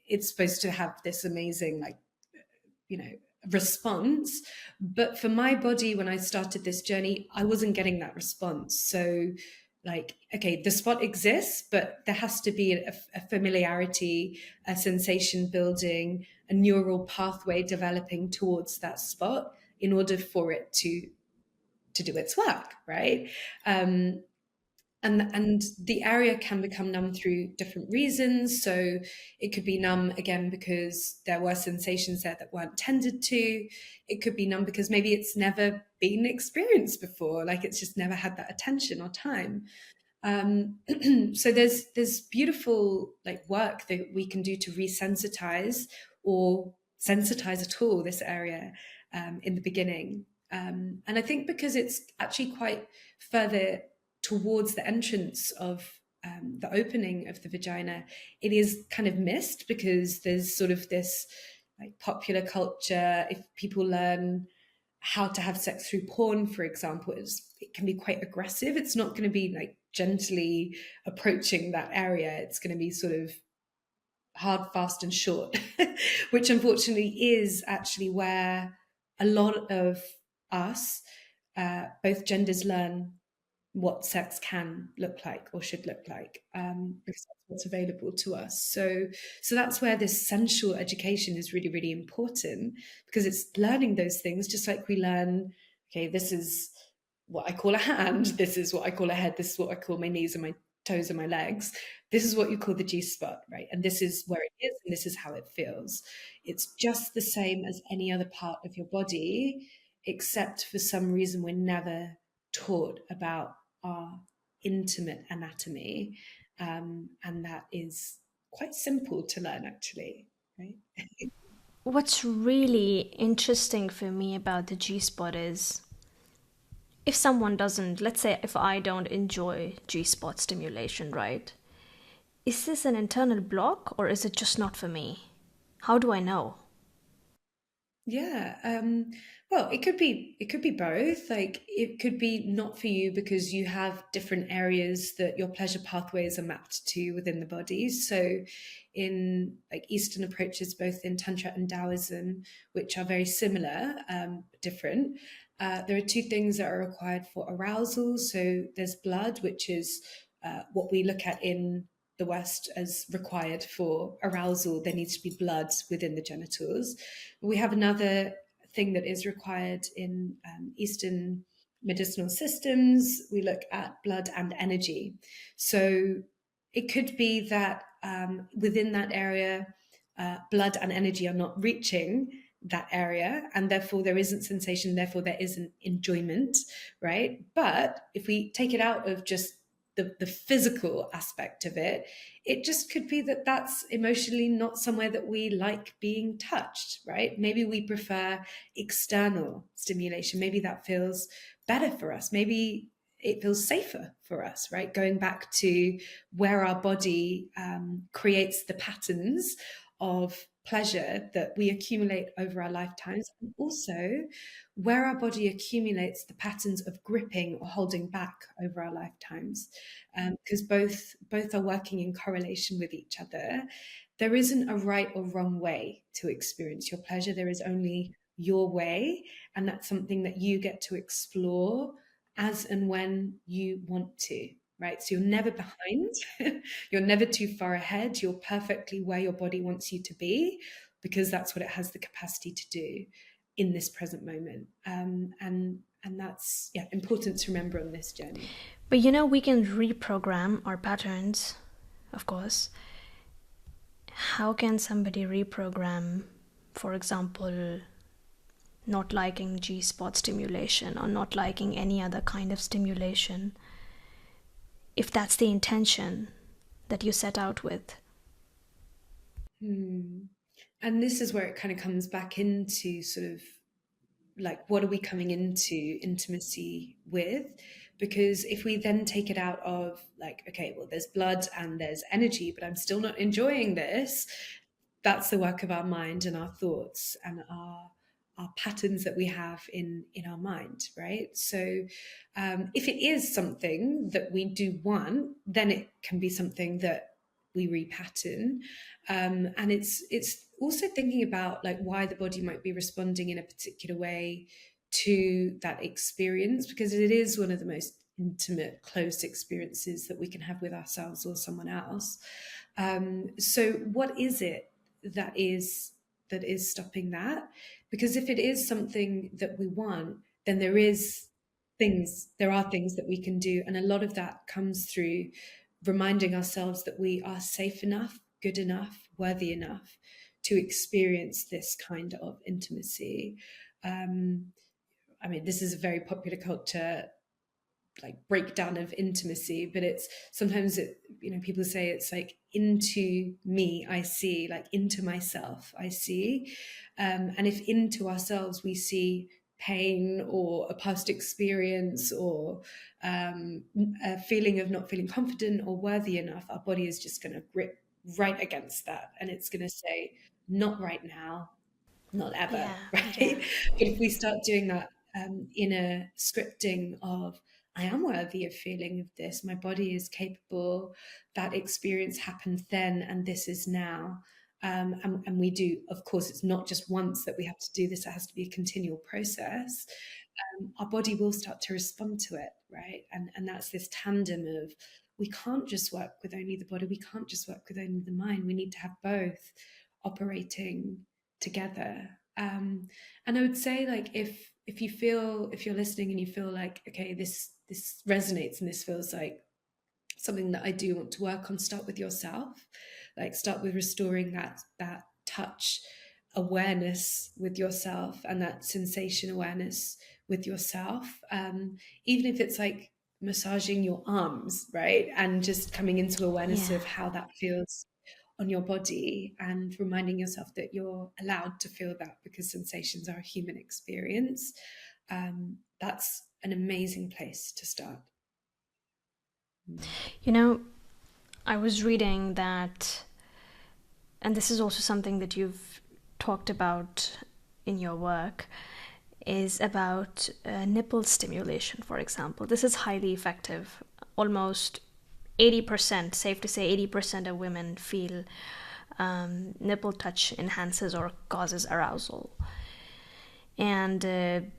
Speaker 2: it's supposed to have this amazing, like, you know, response. But for my body, when I started this journey, I wasn't getting that response. So, like, okay, the spot exists, but there has to be a familiarity, a sensation building, a neural pathway developing towards that spot in order for it to do its work, right? Um, and the area can become numb through different reasons. So it could be numb again because there were sensations there that weren't tended to. It could be numb because maybe it's never been experienced before, like it's just never had that attention or time. um, so there's beautiful like work that we can do to resensitize or sensitize at all this area in the beginning. And I think because it's actually quite further towards the entrance of the opening of the vagina, it is kind of missed because there's sort of this like popular culture. If people learn how to have sex through porn, for example, it can be quite aggressive. It's not going to be like gently approaching that area. It's going to be sort of hard, fast, and short, which unfortunately is actually where a lot of us, both genders, learn what sex can look like or should look like, because that's what's available to us. So that's where this sensual education is really, really important, because it's learning those things, just like we learn, okay, this is what I call a hand, this is what I call a head, this is what I call my knees and my toes and my legs. This is what you call the G spot, right? And this is where it is, and this is how it feels. It's just the same as any other part of your body, except for some reason we're never taught about our intimate anatomy. And that is quite simple to learn, actually, right?
Speaker 1: What's really interesting for me about the G spot is if someone doesn't, let's say if I don't enjoy G spot stimulation, right? Is this an internal block or is it just not for me? How do I know?
Speaker 2: Yeah. Well, it could be both. Like it could be not for you because you have different areas that your pleasure pathways are mapped to within the body. So in like Eastern approaches, both in Tantra and Taoism, which are very similar, different, there are two things that are required for arousal. So there's blood, which is what we look at in the West as required for arousal. There needs to be blood within the genitals. We have another thing that is required in Eastern medicinal systems. We look at blood and energy. So it could be that within that area, blood and energy are not reaching that area, and therefore there isn't sensation, therefore there isn't enjoyment, right? But if we take it out of just the physical aspect of it, it just could be that that's emotionally not somewhere that we like being touched, right? Maybe we prefer external stimulation. Maybe that feels better for us. Maybe it feels safer for us, right? Going back to where our body creates the patterns of pleasure that we accumulate over our lifetimes, and also where our body accumulates the patterns of gripping or holding back over our lifetimes, because both are working in correlation with each other. There isn't a right or wrong way to experience your pleasure. There is only your way, and that's something that you get to explore as and when you want to. Right. So you're never behind, you're never too far ahead. You're perfectly where your body wants you to be because that's what it has the capacity to do in this present moment. And that's, yeah, important to remember on this journey.
Speaker 1: But we can reprogram our patterns, of course. How can somebody reprogram, for example, not liking G spot stimulation or not liking any other kind of stimulation, if that's the intention that you set out with?
Speaker 2: Hmm. And this is where it kind of comes back into sort of like, what are we coming into intimacy with? Because if we then take it out of like, okay, well, there's blood and there's energy, but I'm still not enjoying this, that's the work of our mind and our thoughts and our patterns that we have in our mind, right? So if it is something that we do want, then it can be something that we repattern, and it's also thinking about like why the body might be responding in a particular way to that experience, because it is one of the most intimate, close experiences that we can have with ourselves or someone else. So what is it that is stopping that? Because if it is something that we want, then there are things that we can do, and a lot of that comes through reminding ourselves that we are safe enough, good enough, worthy enough to experience this kind of intimacy. um, I mean, this is a very popular culture like breakdown of intimacy, but it's sometimes people say it's like into me I see, like into myself I see, and if into ourselves we see pain or a past experience or a feeling of not feeling confident or worthy enough, our body is just going to grip right against that and it's going to say, not right now, not ever,
Speaker 1: Yeah, yeah.
Speaker 2: right? But if we start doing that in a scripting of, I am worthy of feeling of this, my body is capable, that experience happened then, and this is now. And we do, of course, it's not just once that we have to do this, it has to be a continual process. Our body will start to respond to it, right? And that's this tandem of, we can't just work with only the body, we can't just work with only the mind, we need to have both operating together. And I would say, like, if you're listening and you feel like, okay, this resonates and this feels like something that I do want to work on, start with yourself. Like, start with restoring that touch awareness with yourself and that sensation awareness with yourself. Even if it's like massaging your arms, right? And just coming into awareness
Speaker 1: Yeah.
Speaker 2: of how that feels on your body and reminding yourself that you're allowed to feel that because sensations are a human experience. That's an amazing place to start.
Speaker 1: You know, I was reading that, and this is also something that you've talked about in your work, is about nipple stimulation, for example. This is highly effective. Almost 80%, safe to say 80% of women feel nipple touch enhances or causes arousal. And,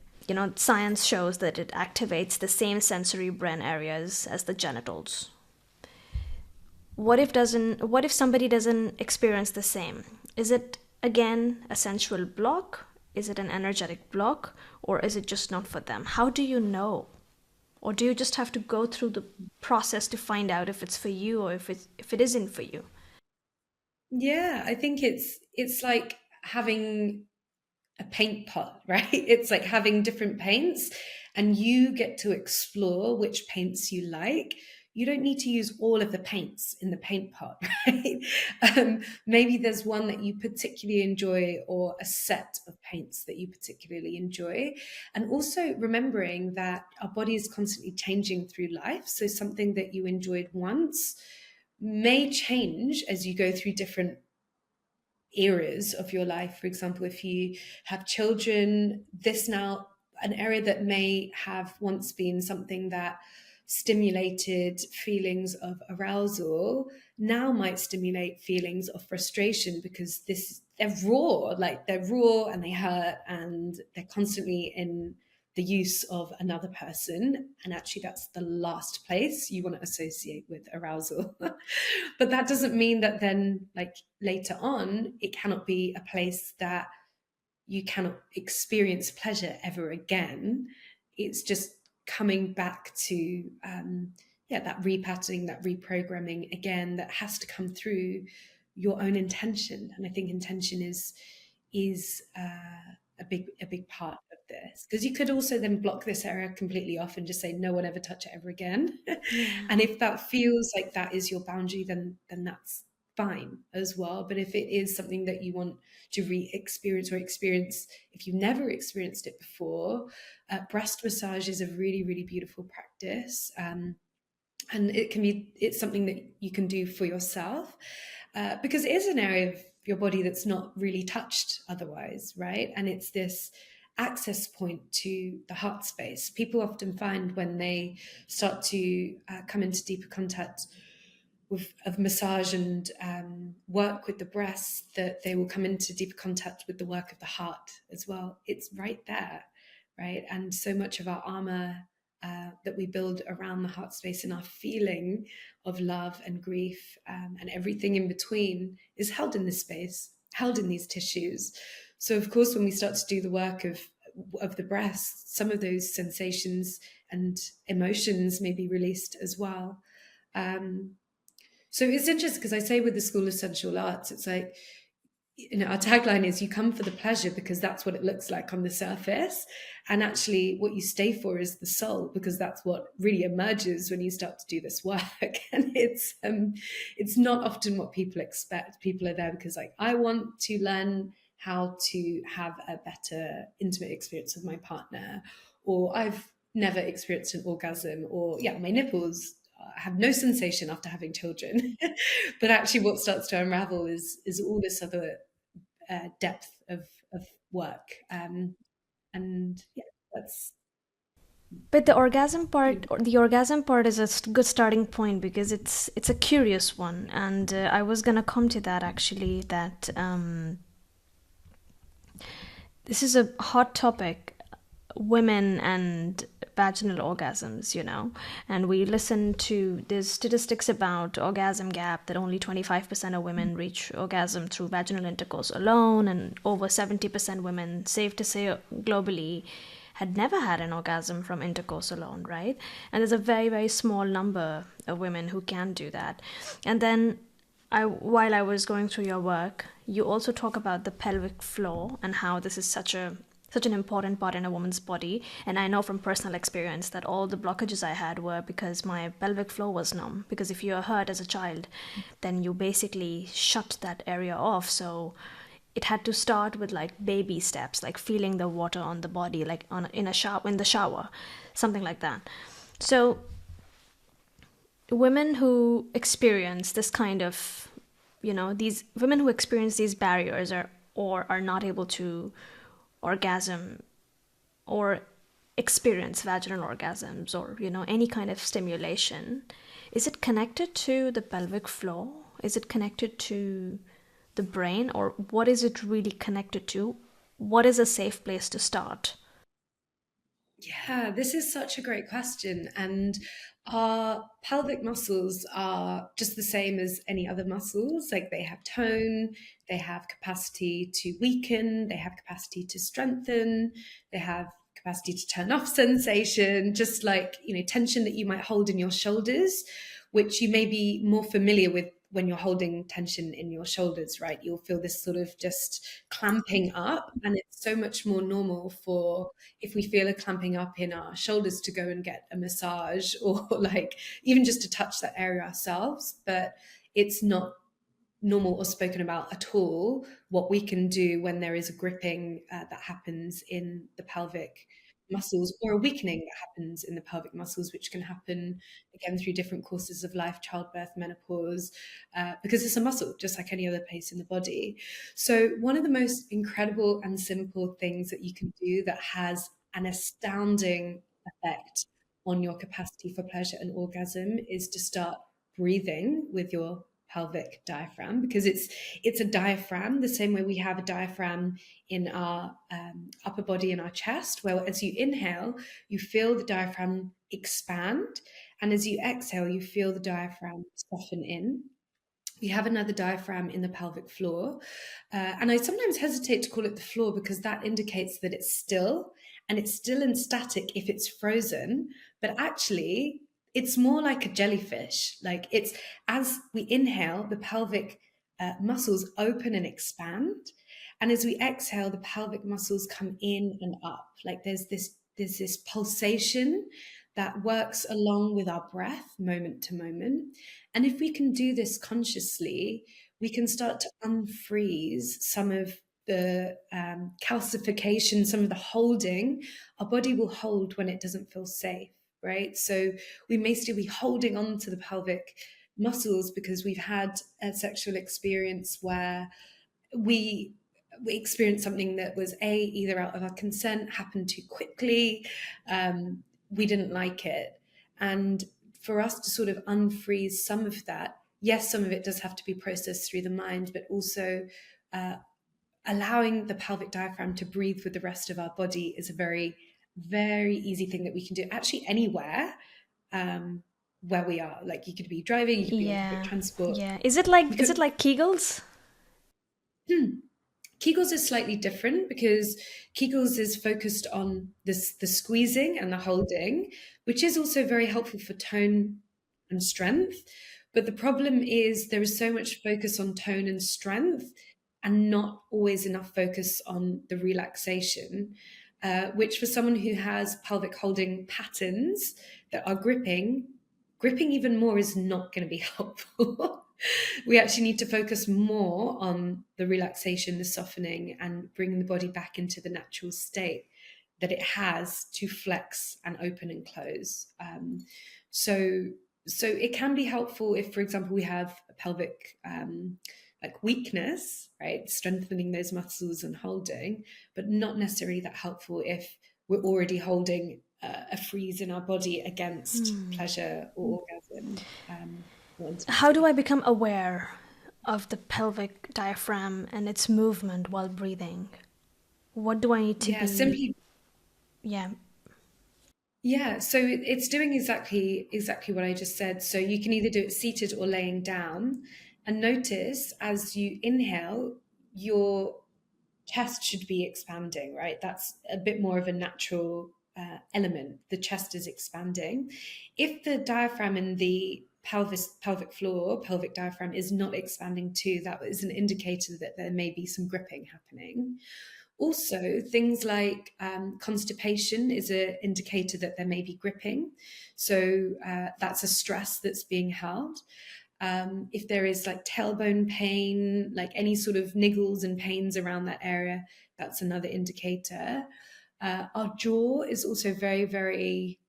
Speaker 1: science shows that it activates the same sensory brain areas as the genitals. What if somebody doesn't experience the same? Is it again a sensual block? Is it an energetic block? Or is it just not for them? How do you know? Or do you just have to go through the process to find out if it's for you or if it isn't for you?
Speaker 2: Yeah, I think it's like having a paint pot, right? It's like having different paints and you get to explore which paints you like. You don't need to use all of the paints in the paint pot, right? Maybe there's one that you particularly enjoy or a set of paints that you particularly enjoy. And also remembering that our body is constantly changing through life. So something that you enjoyed once may change as you go through different eras of your life. For example, if you have children, this now, an area that may have once been something that stimulated feelings of arousal now might stimulate feelings of frustration because they're raw and they hurt and they're constantly in the use of another person, and actually that's the last place you want to associate with arousal. But that doesn't mean that then, like, later on it cannot be a place that you cannot experience pleasure ever again. It's just coming back to that repatterning, that reprogramming again, that has to come through your own intention. And I think intention is a big part of this, because you could also then block this area completely off and just say no one ever touch it ever again.
Speaker 1: Yeah.
Speaker 2: And if that feels like that is your boundary, then that's fine as well. But if it is something that you want to re-experience or experience if you've never experienced it before, breast massage is a really, really beautiful practice. And it's something that you can do for yourself, because it is an area of your body that's not really touched otherwise, right? And it's this access point to the heart space. People often find when they start to come into deeper contact of massage and work with the breasts, that they will come into deeper contact with the work of the heart as well. It's right there, right? And so much of our armor that we build around the heart space and our feeling of love and grief and everything in between is held in this space, held in these tissues. So of course, when we start to do the work of the breast, some of those sensations and emotions may be released as well. So it's interesting because I say with the School of Sensual Arts, it's like, our tagline is you come for the pleasure because that's what it looks like on the surface. And actually what you stay for is the soul, because that's what really emerges when you start to do this work. And it's not often what people expect. People are there because, like, I want to learn how to have a better intimate experience with my partner, or I've never experienced an orgasm, or my nipples have no sensation after having children. But actually what starts to unravel is all this other depth of work, and that's
Speaker 1: But the orgasm part is a good starting point because it's a curious one, and I was gonna come to that actually. That this is a hot topic, women and vaginal orgasms, and we listen to there's statistics about orgasm gap that only 25% of women reach orgasm through vaginal intercourse alone, and over 70% women, safe to say globally, had never had an orgasm from intercourse alone, right? And there's a very, very small number of women who can do that. And then while I was going through your work, you also talk about the pelvic floor and how this is such a such an important part in a woman's body. And I know from personal experience that all the blockages I had were because my pelvic floor was numb. Because if you're hurt as a child, then you basically shut that area off. So it had to start with like baby steps, like feeling the water on the body, like in the shower, something like that. So women who experience this kind of, these women who experience these barriers or are not able to orgasm or experience vaginal orgasms or any kind of stimulation, is it connected to the pelvic floor? Is it connected to the brain, or what is it really connected to? What is a safe place to start?
Speaker 2: Yeah, this is such a great question. And our pelvic muscles are just the same as any other muscles. Like they have tone, they have capacity to weaken, they have capacity to strengthen, they have capacity to turn off sensation, just like, tension that you might hold in your shoulders, which you may be more familiar with when you're holding tension in your shoulders, right? You'll feel this sort of just clamping up, and it's so much more normal for, if we feel a clamping up in our shoulders, to go and get a massage or like even just to touch that area ourselves. But it's not normal or spoken about at all what we can do when there is a gripping that happens in the pelvic muscles, or a weakening that happens in the pelvic muscles, which can happen again through different courses of life, childbirth, menopause, because it's a muscle just like any other place in the body. So one of the most incredible and simple things that you can do that has an astounding effect on your capacity for pleasure and orgasm is to start breathing with your pelvic diaphragm, because it's a diaphragm the same way we have a diaphragm in our upper body, in our chest, where as you inhale you feel the diaphragm expand, and as you exhale you feel the diaphragm soften in. We have another diaphragm in the pelvic floor. And I sometimes hesitate to call it the floor because that indicates that it's still, and it's still and static if it's frozen. But actually, it's more like a jellyfish. Like it's, as we inhale, the pelvic muscles open and expand. And as we exhale, the pelvic muscles come in and up. Like there's this pulsation that works along with our breath moment to moment. And if we can do this consciously, we can start to unfreeze some of the calcification, some of the holding our body will hold when it doesn't feel safe, right? So we may still be holding on to the pelvic muscles because we've had a sexual experience where we we experienced something that was either out of our consent, happened too quickly, we didn't like it. And for us to sort of unfreeze some of that, yes, some of it does have to be processed through the mind, but also uh, allowing the pelvic diaphragm to breathe with the rest of our body is a very, very easy thing that we can do actually anywhere, um, where we are. Like you could be driving, you could be on public
Speaker 1: Yeah,
Speaker 2: transport.
Speaker 1: yeah.
Speaker 2: You
Speaker 1: Is it
Speaker 2: could.
Speaker 1: like Kegels?
Speaker 2: Kegels is slightly different because Kegels is focused on this, the squeezing and the holding, which is also very helpful for tone and strength. But the problem is there is so much focus on tone and strength and not always enough focus on the relaxation, which for someone who has pelvic holding patterns that are gripping even more is not going to be helpful. We actually need to focus more on the relaxation, the softening, and bringing the body back into the natural state that it has to flex and open and close. So, so it can be helpful if, for example, we have a pelvic like weakness, right? Strengthening those muscles and holding, but not necessarily that helpful if we're already holding a freeze in our body against pleasure or orgasm. Or
Speaker 1: How do
Speaker 2: intimacy.
Speaker 1: I become aware of the pelvic diaphragm and its movement while breathing? What do I need to
Speaker 2: Yeah,
Speaker 1: be?
Speaker 2: simply.
Speaker 1: Yeah.
Speaker 2: Yeah, so it's doing exactly what I just said. So you can either do it seated or laying down, and notice as you inhale, your chest should be expanding, right? That's a bit more of a natural element. The chest is expanding. If the diaphragm in the pelvic floor, pelvic diaphragm is not expanding too, that is an indicator that there may be some gripping happening. Also, things like constipation is an indicator that there may be gripping. So that's a stress that's being held. If there is like tailbone pain, like any sort of niggles and pains around that area, that's another indicator. Our jaw is also very, very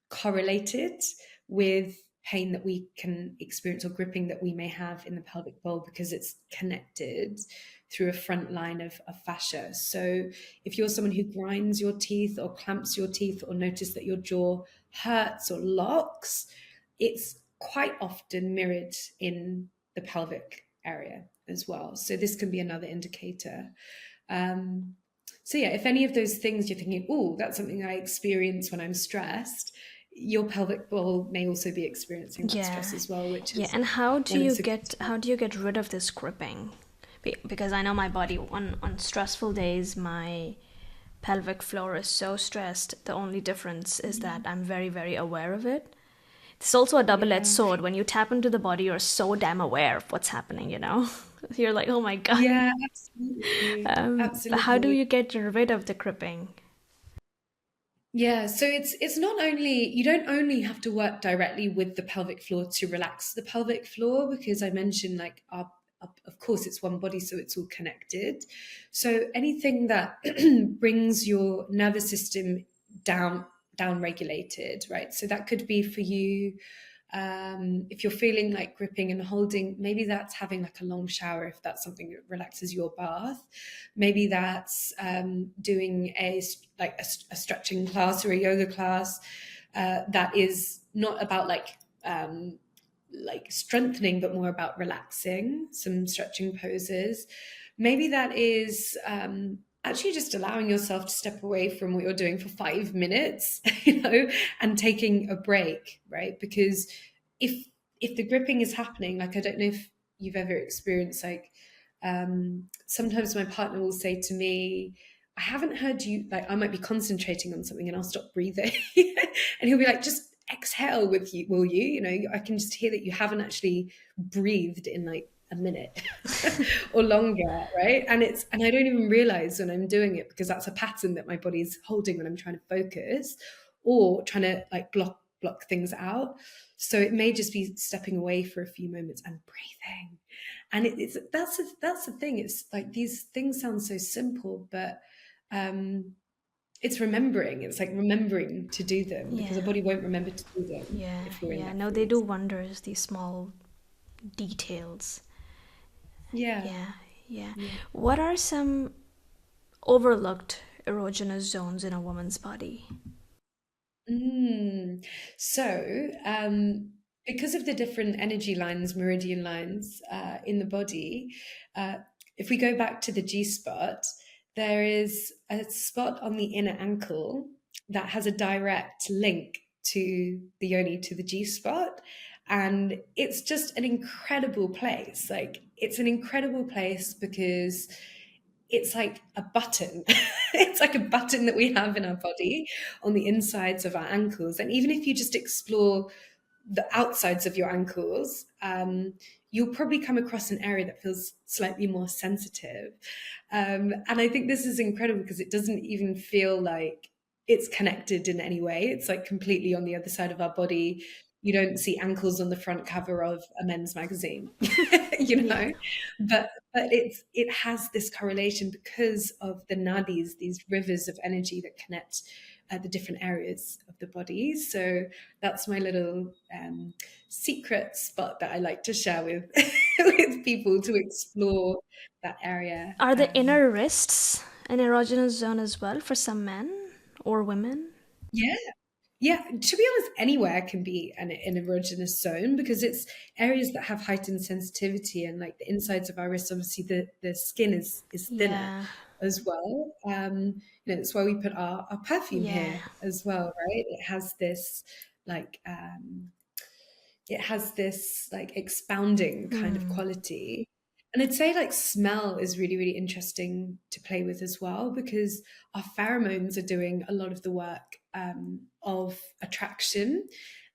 Speaker 2: correlated with pain that we can experience or gripping that we may have in the pelvic bowl because it's connected through a front line of fascia. So if you're someone who grinds your teeth or clamps your teeth or notice that your jaw hurts or locks, it's quite often mirrored in the pelvic area as well. So this can be another indicator. Um, so yeah, if any of those things you're thinking, oh, that's something I experience when I'm stressed, your pelvic bowl may also be experiencing that stress
Speaker 1: Yeah,
Speaker 2: as well, which
Speaker 1: yeah.
Speaker 2: is
Speaker 1: And
Speaker 2: when it's a good
Speaker 1: how
Speaker 2: sign.
Speaker 1: do you get rid of this gripping? Because I know my body on stressful days, my pelvic floor is so stressed. The only difference is that I'm very, very aware of it. It's also a double-edged
Speaker 2: Yeah.
Speaker 1: sword. When you tap into the body, you're so damn aware of what's happening, you know? You're like, oh my God.
Speaker 2: Yeah, absolutely.
Speaker 1: But how do
Speaker 2: Absolutely.
Speaker 1: you get rid of the gripping?
Speaker 2: Yeah, so it's not only you don't only have to work directly with the pelvic floor to relax the pelvic floor because I mentioned like of course it's one body so it's all connected. So anything that brings your nervous system down down regulated, right? So that could be for you if you're feeling like gripping and holding, maybe that's having like a long shower if that's something that relaxes your bath. Maybe that's doing a stretching class or a yoga class that is not about like strengthening, but more about relaxing. Some stretching poses. Maybe that is actually just allowing yourself to step away from what you're doing for 5 minutes, and taking a break, right? Because if if the gripping is happening, like I don't know if you've ever experienced like sometimes my partner will say to me, I haven't heard you, like I might be concentrating on something and I'll stop breathing. And he'll be like, just exhale with you, will you? I can just hear that you haven't actually breathed in like a minute or longer, right? And I don't even realize when I'm doing it because that's a pattern that my body's holding when I'm trying to focus or trying to like block things out. So it may just be stepping away for a few moments and breathing. And it's that's the thing. It's like these things sound so simple, but um, it's remembering. It's like remembering to do them because the
Speaker 1: Yeah,
Speaker 2: body won't remember to do them
Speaker 1: yeah,
Speaker 2: if we're in
Speaker 1: yeah.
Speaker 2: that
Speaker 1: No, they do
Speaker 2: freeze.
Speaker 1: wonders, these small details.
Speaker 2: Yeah,
Speaker 1: Yeah, yeah.
Speaker 2: yeah.
Speaker 1: What are some overlooked erogenous zones in a woman's body?
Speaker 2: Mm. So, because of the different energy lines, meridian lines in the body, uh, if we go back to the G spot, there is a spot on the inner ankle that has a direct link to the yoni, to the G spot. And it's just an incredible place. Like, it's an incredible place because it's like a button. It's like a button that we have in our body on the insides of our ankles. And even if you just explore the outsides of your ankles, you'll probably come across an area that feels slightly more sensitive. And I think this is incredible because it doesn't even feel like it's connected in any way. It's like completely on the other side of our body. You don't see ankles on the front cover of a men's magazine, you
Speaker 1: Yeah.
Speaker 2: know, but it has this correlation because of the nadis, these rivers of energy that connect the different areas of the body. So that's my little secret spot that I like to share with with people to explore that area.
Speaker 1: Are the inner wrists an erogenous zone as well for some men or women?
Speaker 2: Yeah, yeah. To be honest, anywhere can be an erogenous zone because it's areas that have heightened sensitivity and like the insides of our wrists. Obviously, the skin is thinner
Speaker 1: Yeah,
Speaker 2: as well. That's why we put our perfume
Speaker 1: yeah.
Speaker 2: here as well, right? Like it has this like expounding kind of
Speaker 1: Hmm.
Speaker 2: quality. And I'd say like smell is really, really interesting to play with as well because our pheromones are doing a lot of the work of attraction.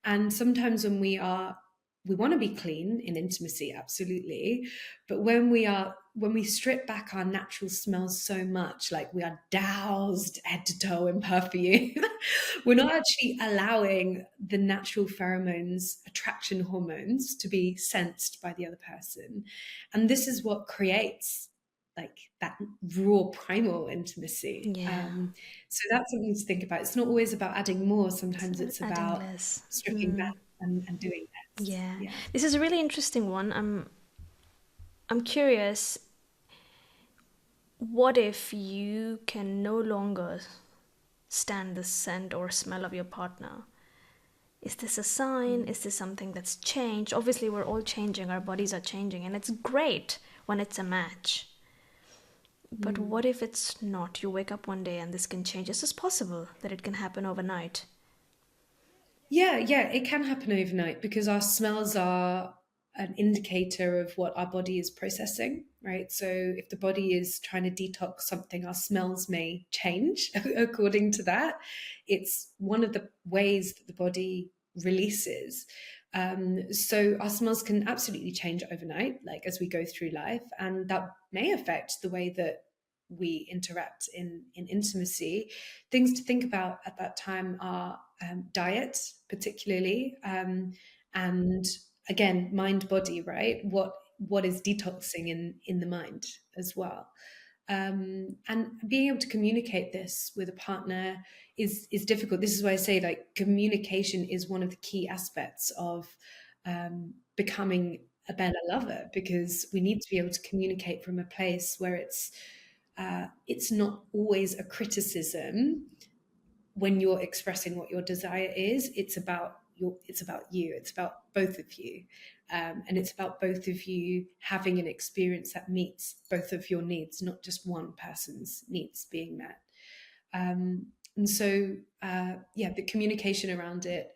Speaker 2: And sometimes when we are we want to be clean in intimacy, absolutely. But when we strip back our natural smells so much, like we are doused head to toe in perfume, we're not actually allowing the natural pheromones, attraction hormones, to be sensed by the other person. And this is what creates like that raw primal intimacy.
Speaker 1: Yeah.
Speaker 2: So that's something to think about. It's not always about adding more.
Speaker 1: It's
Speaker 2: Sometimes it's
Speaker 1: adding
Speaker 2: about
Speaker 1: less.
Speaker 2: stripping back and doing less.
Speaker 1: Yeah.
Speaker 2: Yeah.
Speaker 1: This is a really interesting one. I'm curious, what if you can no longer stand the scent or smell of your partner? Is this a sign? Is this something that's changed? Obviously, we're all changing, our bodies are changing, and it's great when it's a match. But what if it's not? You wake up one day and this can change. Is this possible that it can happen overnight?
Speaker 2: Yeah, yeah, it can happen overnight because our smells are an indicator of what our body is processing, right? So if the body is trying to detox something, our smells may change according to that. It's one of the ways that the body releases. So our smells can absolutely change overnight, like as we go through life, and that may affect the way that we interact in intimacy. Things to think about at that time are diet, particularly, and again, mind body, right? What is detoxing in the mind as well. And being able to communicate this with a partner is difficult. This is why I say like communication is one of the key aspects of becoming a better lover, because we need to be able to communicate from a place where it's not always a criticism when you're expressing what your desire is. It's about it's about you, it's about both of you, and it's about both of you having an experience that meets both of your needs, not just one person's needs being met. And so yeah, the communication around it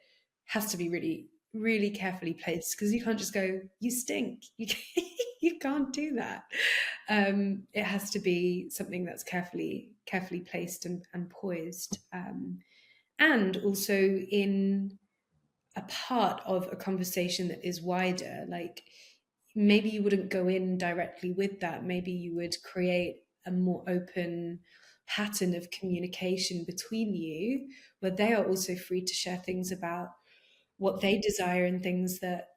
Speaker 2: has to be really really carefully placed, because you can't just go, you stink, you can't do that. It has to be something that's carefully placed and poised, and also in a part of a conversation that is wider. Like maybe you wouldn't go in directly with that. Maybe you would create a more open pattern of communication between you, where they are also free to share things about what they desire and things that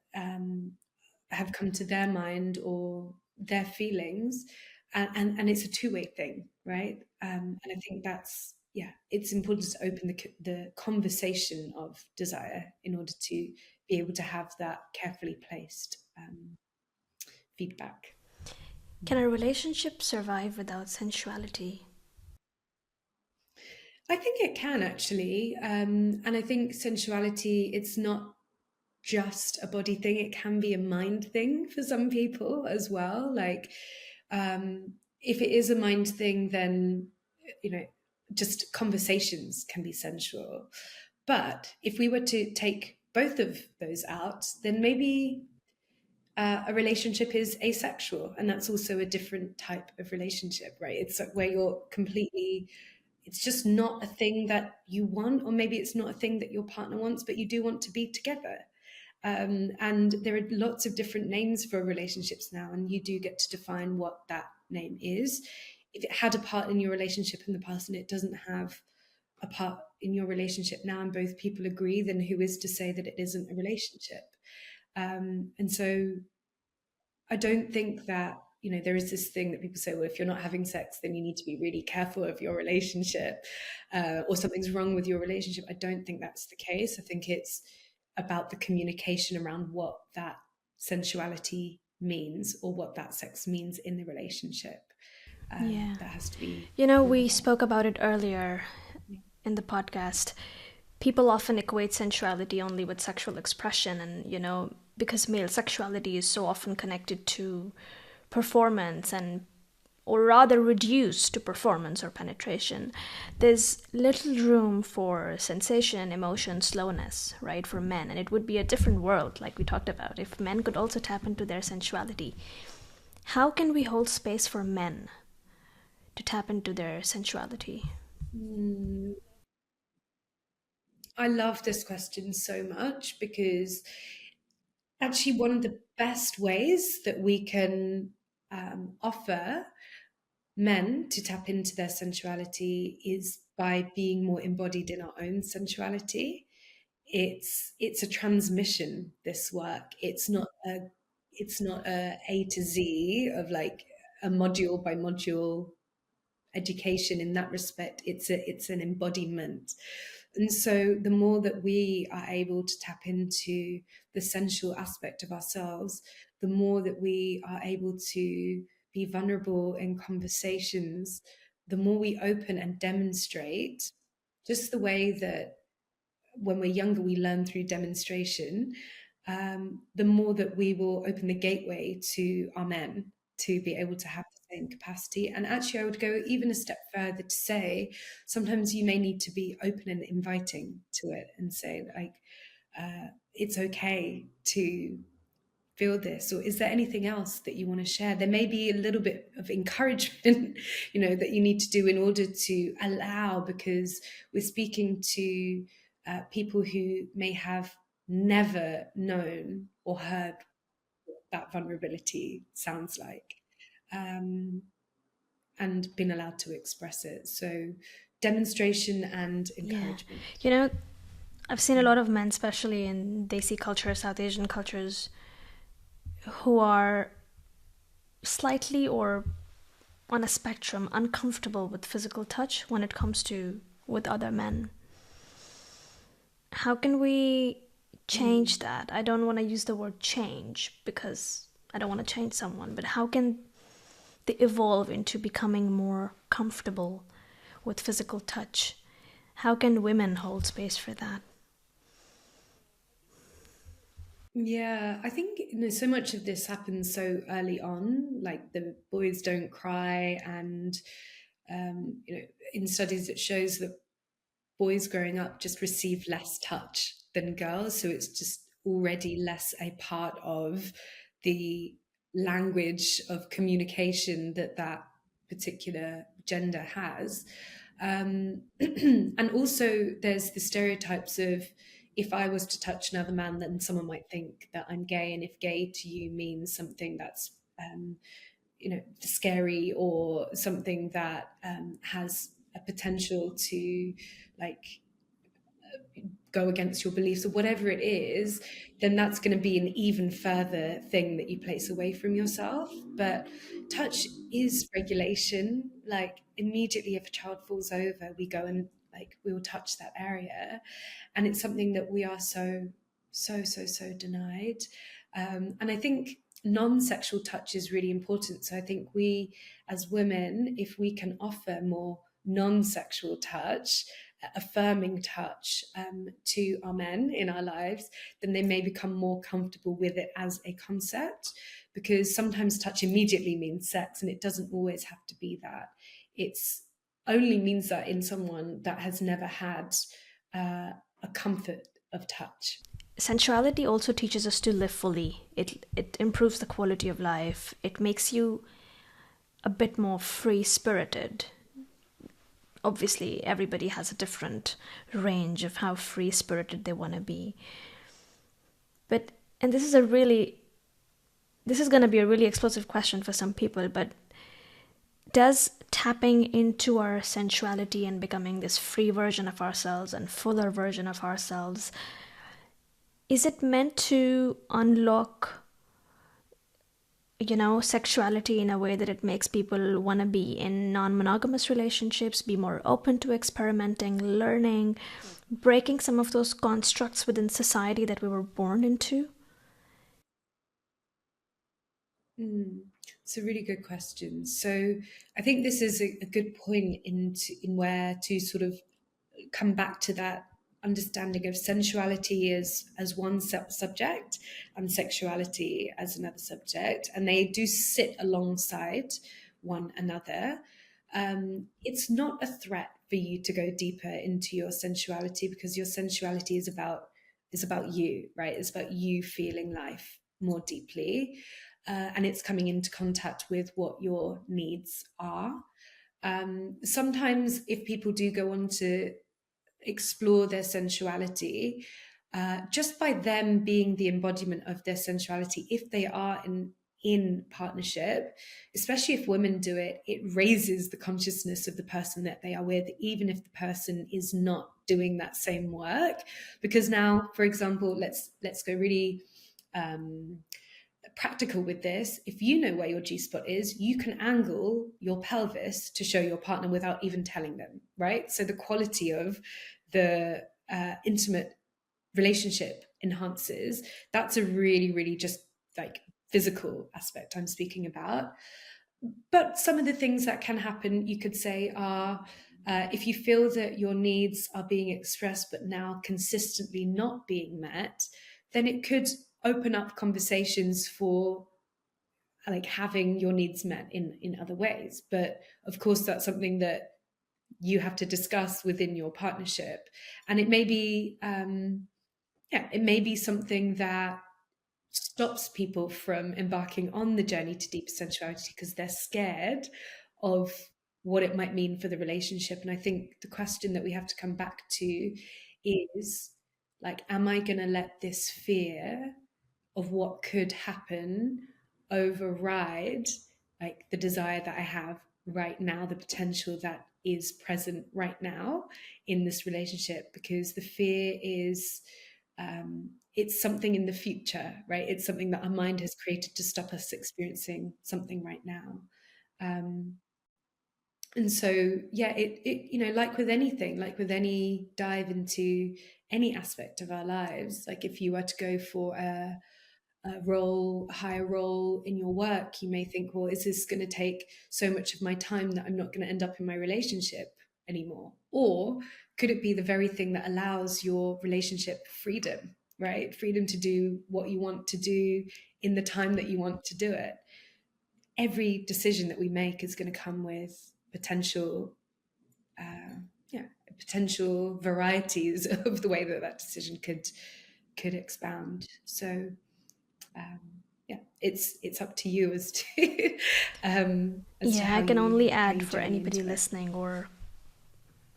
Speaker 2: have come to their mind or their feelings, and it's a two-way thing, right? And I think that's, yeah, it's important to open the conversation of desire in order to be able to have that carefully placed feedback.
Speaker 1: Can a relationship survive without sensuality?
Speaker 2: I think it can actually, and I think sensuality, it's not just a body thing, it can be a mind thing for some people as well. Like if it is a mind thing, then you know, just conversations can be sensual. But if we were to take both of those out, then maybe a relationship is asexual, and that's also a different type of relationship, right? It's like where you're completely, it's just not a thing that you want, or maybe it's not a thing that your partner wants, but you do want to be together. And there are lots of different names for relationships now, and you do get to define what that name is. If it had a part in your relationship in the past and it doesn't have a part in your relationship now, and both people agree, then who is to say that it isn't a relationship? And so I don't think that, you know, there is this thing that people say, well, if you're not having sex, then you need to be really careful of your relationship, or something's wrong with your relationship. I don't think that's the case. I think it's about the communication around what that sensuality means, or what that sex means in the relationship.
Speaker 1: Yeah.
Speaker 2: That has to be
Speaker 1: You know, we
Speaker 2: thought about.
Speaker 1: spoke about it earlier in the podcast. People often equate sensuality only with sexual expression, and, you know, because male sexuality is so often connected to performance and or rather reduced to performance or penetration, there's little room for sensation, emotion, slowness, right, for men. And it would be a different world, like we talked about, if men could also tap into their sensuality. How can we hold space for men to tap into their sensuality?
Speaker 2: Mm, I love this question so much because actually one of the best ways that we can offer men to tap into their sensuality is by being more embodied in our own sensuality. It's a transmission, this work. It's not a to Z of like a module by module education in that respect. It's an embodiment. And so the more that we are able to tap into the sensual aspect of ourselves, the more that we are able to be vulnerable in conversations, the more we open and demonstrate, just the way that when we're younger we learn through demonstration, the more that we will open the gateway to our men to be able to have the same capacity. And actually, I would go even a step further to say sometimes you may need to be open and inviting to it and say, like, it's okay to feel this, or is there anything else that you want to share? There may be a little bit of encouragement that you need to do in order to allow, because we're speaking to people who may have never known or heard what that vulnerability sounds like, um, and been allowed to express it. So demonstration and
Speaker 1: Yeah.
Speaker 2: encouragement.
Speaker 1: You know, I've seen a lot of men, especially in Desi culture, South Asian cultures, who are slightly or on a spectrum uncomfortable with physical touch when it comes to with other men. How can we change
Speaker 2: Mm.
Speaker 1: that? I don't want to use the word change because I don't want to change someone, but how can they evolve into becoming more comfortable with physical touch? How can women hold space for that?
Speaker 2: Yeah, I think so much of this happens so early on, like the boys don't cry, and in studies it shows that boys growing up just receive less touch than girls, so it's just already less a part of the language of communication that that particular gender has. And also, there's the stereotypes of if I was to touch another man, then someone might think that I'm gay, and if gay to you means something that's scary, or something that has a potential to like go against your beliefs or whatever it is, then that's going to be an even further thing that you place away from yourself. But touch is regulation. Like immediately if a child falls over, we go and like we will touch that area, and it's something that we are so denied. And I think non-sexual touch is really important. So I think we as women, if we can offer more non-sexual touch, affirming touch, to our men in our lives, then they may become more comfortable with it as a concept. Because sometimes touch immediately means sex, and it doesn't always have to be that. It's only means that in someone that has never had a comfort of touch.
Speaker 1: Sensuality also teaches us to live fully. It improves the quality of life. It makes you a bit more free spirited. Obviously, everybody has a different range of how free spirited they want to be. But, and this is going to be a really explosive question for some people, but does tapping into our sensuality and becoming this free version of ourselves and fuller version of ourselves, is it meant to unlock sexuality in a way that it makes people want to be in non-monogamous relationships, be more open to experimenting, learning, breaking some of those constructs within society that we were born into?
Speaker 2: Mm, it's a really good question. So I think this is a good point in where to sort of come back to that understanding of sensuality as one subject and sexuality as another subject, and they do sit alongside one another. It's not a threat for you to go deeper into your sensuality, because your sensuality is about you, right? It's about you feeling life more deeply, and it's coming into contact with what your needs are. Sometimes, if people do go on to explore their sensuality, just by them being the embodiment of their sensuality, if they are in partnership, especially if women do it, it raises the consciousness of the person that they are with, even if the person is not doing that same work. Because now, for example, let's go really practical with this. If you know where your G-spot is, you can angle your pelvis to show your partner without even telling them, right? So the quality of the intimate relationship enhances. That's a really, really just like physical aspect I'm speaking about. But some of the things that can happen, you could say, are if you feel that your needs are being expressed but now consistently not being met, then it could open up conversations for like having your needs met in other ways. But of course, that's something that you have to discuss within your partnership, and it may be it may be something that stops people from embarking on the journey to deeper sensuality because they're scared of what it might mean for the relationship. And I think the question that we have to come back to is like, am I going to let this fear of what could happen override like the desire that I have right now, the potential that is present right now in this relationship? Because the fear is it's something in the future, right? It's something that our mind has created to stop us experiencing something right now. Um, and so, yeah, it, you know, like with anything, like with any dive into any aspect of our lives, like if you were to go for a role, a higher role in your work, you may think, well, is this going to take so much of my time that I'm not going to end up in my relationship anymore? Or could it be the very thing that allows your relationship freedom, right? Freedom to do what you want to do in the time that you want to do it. Every decision that we make is going to come with potential, yeah, potential varieties of the way that that decision could expound. So um, yeah, it's up to you as to as to
Speaker 1: Yeah, I can only
Speaker 2: how
Speaker 1: add
Speaker 2: you
Speaker 1: for
Speaker 2: journey
Speaker 1: anybody
Speaker 2: into it.
Speaker 1: listening or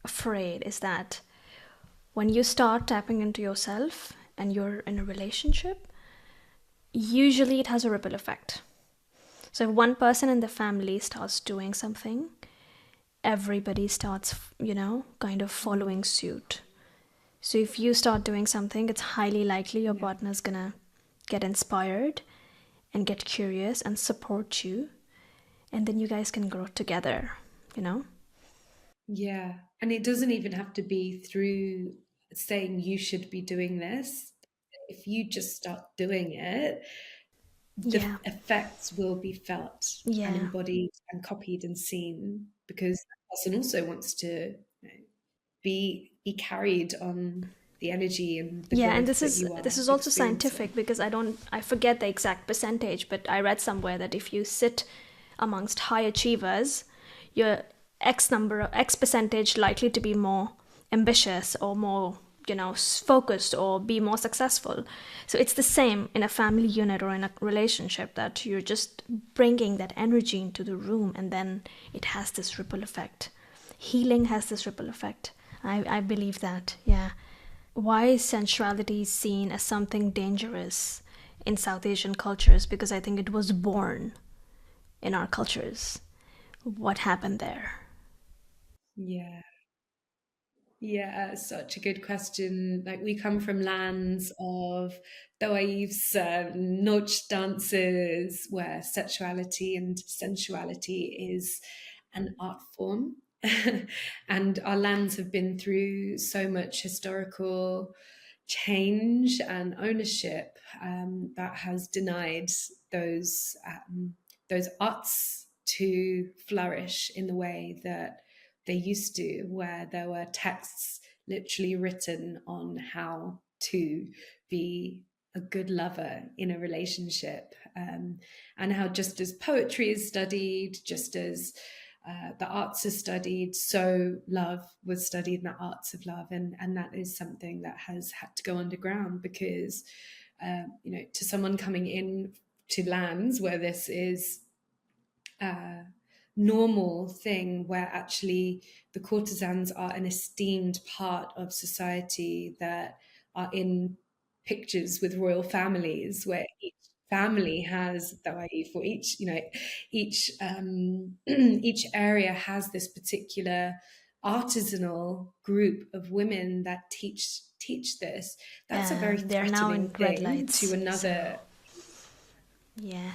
Speaker 1: afraid is that when you start tapping into yourself and you're in a relationship, usually it has a ripple effect. So if one person in the family starts doing something, everybody starts, kind of following suit. So if you start doing something, it's highly likely your
Speaker 2: Yeah,
Speaker 1: partner's gonna get inspired and get curious and support you, and then you guys can grow together, you know?
Speaker 2: yeah, and it doesn't even have to be through saying you should be doing this. If you just start doing it, the
Speaker 1: Yeah,
Speaker 2: effects will be felt and
Speaker 1: yeah.
Speaker 2: embodied and copied and seen because that person also wants to be carried on the energy and the
Speaker 1: Yeah, and
Speaker 2: growth
Speaker 1: this
Speaker 2: that
Speaker 1: is
Speaker 2: you
Speaker 1: this
Speaker 2: are
Speaker 1: is also
Speaker 2: experiencing.
Speaker 1: scientific because I forget the exact percentage, but I read somewhere that if you sit amongst high achievers, you're X percentage likely to be more ambitious or more, focused or be more successful. So it's the same in a family unit or in a relationship, that you're just bringing that energy into the room, and then it has this ripple effect. Healing has this ripple effect. I believe that, yeah. Why is sensuality seen as something dangerous in South Asian cultures? Because I think it was born in our cultures. What happened there?
Speaker 2: Yeah. Yeah, such a good question. Like we come from lands of dawaifs and noche dances where sexuality and sensuality is an art form. And our lands have been through so much historical change and ownership that has denied those those arts to flourish in the way that they used to, where there were texts literally written on how to be a good lover in a relationship, and how just as poetry is studied, just as the arts are studied, so love was studied in the arts of love, and that is something that has had to go underground because, to someone coming in to lands where this is a normal thing, where actually the courtesans are an esteemed part of society that are in pictures with royal families where each family has for each, each each area has this particular artisanal group of women that teach this. That's a very
Speaker 1: They're now
Speaker 2: threatening
Speaker 1: in red
Speaker 2: thing to
Speaker 1: lights. So,
Speaker 2: another.
Speaker 1: yeah,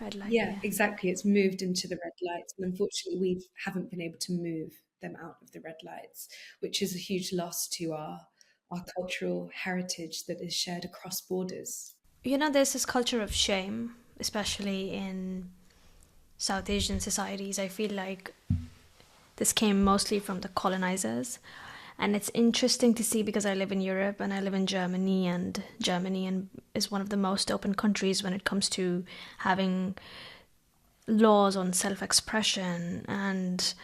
Speaker 1: red light,
Speaker 2: Yeah,
Speaker 1: yeah.
Speaker 2: exactly. It's moved into the red lights, and unfortunately, we haven't been able to move them out of the red lights, which is a huge loss to our cultural heritage that is shared across borders.
Speaker 1: There's this culture of shame, especially in South Asian societies. I feel like this came mostly from the colonizers. And it's interesting to see because I live in Europe and I live in Germany, and Germany is one of the most open countries when it comes to having laws on self expression and,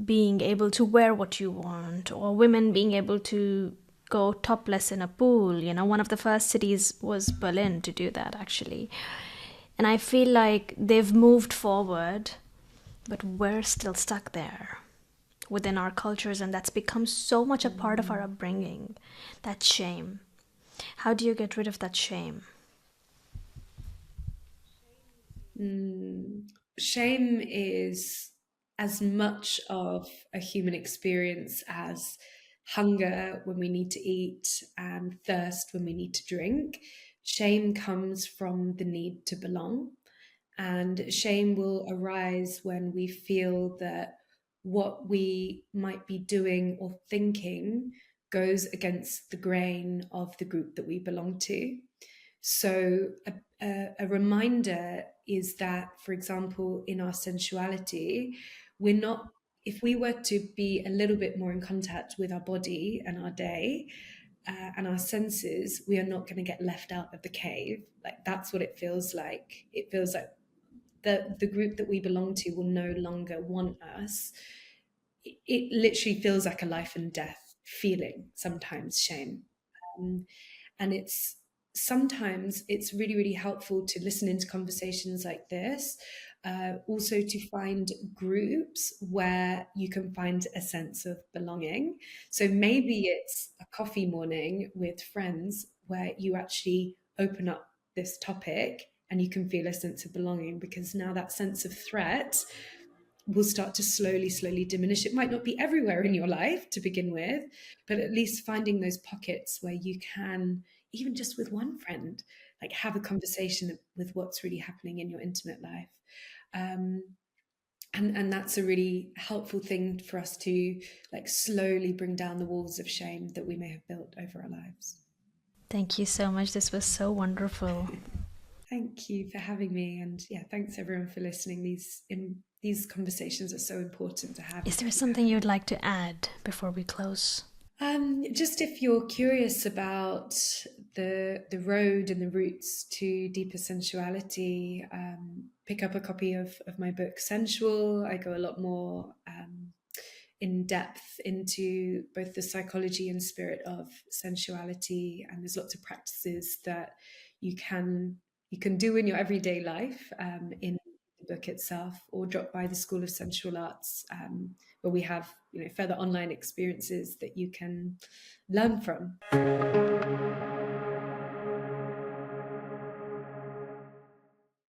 Speaker 1: being able to wear what you want, or women being able to go topless in a pool. One of the first cities was Berlin to do that, actually. And I feel like they've moved forward, but we're still stuck there within our cultures, and that's become so much a part of our upbringing. That shame. How do you get rid of that shame?
Speaker 2: Shame is as much of a human experience as hunger when we need to eat and thirst when we need to drink. Shame comes from the need to belong. And shame will arise when we feel that what we might be doing or thinking goes against the grain of the group that we belong to. So, a reminder is that, for example, in our sensuality, we're not, if we were to be a little bit more in contact with our body and our day, and our senses, we are not going to get left out of the cave. Like, that's what it feels like. It feels like the group that we belong to will no longer want us. It literally feels like a life and death feeling, sometimes shame. Um, and it's really, really helpful to listen into conversations like this. Also, to find groups where you can find a sense of belonging. So maybe it's a coffee morning with friends where you actually open up this topic and you can feel a sense of belonging, because now that sense of threat will start to slowly diminish. It might not be everywhere in your life to begin with, but at least finding those pockets where you can, even just with one friend, like have a conversation with what's really happening in your intimate life. Um, and that's a really helpful thing for us to like slowly bring down the walls of shame that we may have built over our lives.
Speaker 1: Thank you so much. This was so wonderful.
Speaker 2: Thank you for having me, and yeah, thanks everyone for listening. These conversations are so important to have
Speaker 1: Is
Speaker 2: and
Speaker 1: there
Speaker 2: keep
Speaker 1: something
Speaker 2: having.
Speaker 1: you'd like to add before we close?
Speaker 2: Just if you're curious about the road and the routes to deeper sensuality, pick up a copy of my book Sensual. I go a lot more in depth into both the psychology and spirit of sensuality, and there's lots of practices that you can you can do in your everyday life, in the book itself, or drop by the School of Sensual Arts, where we have further online experiences that you can learn from.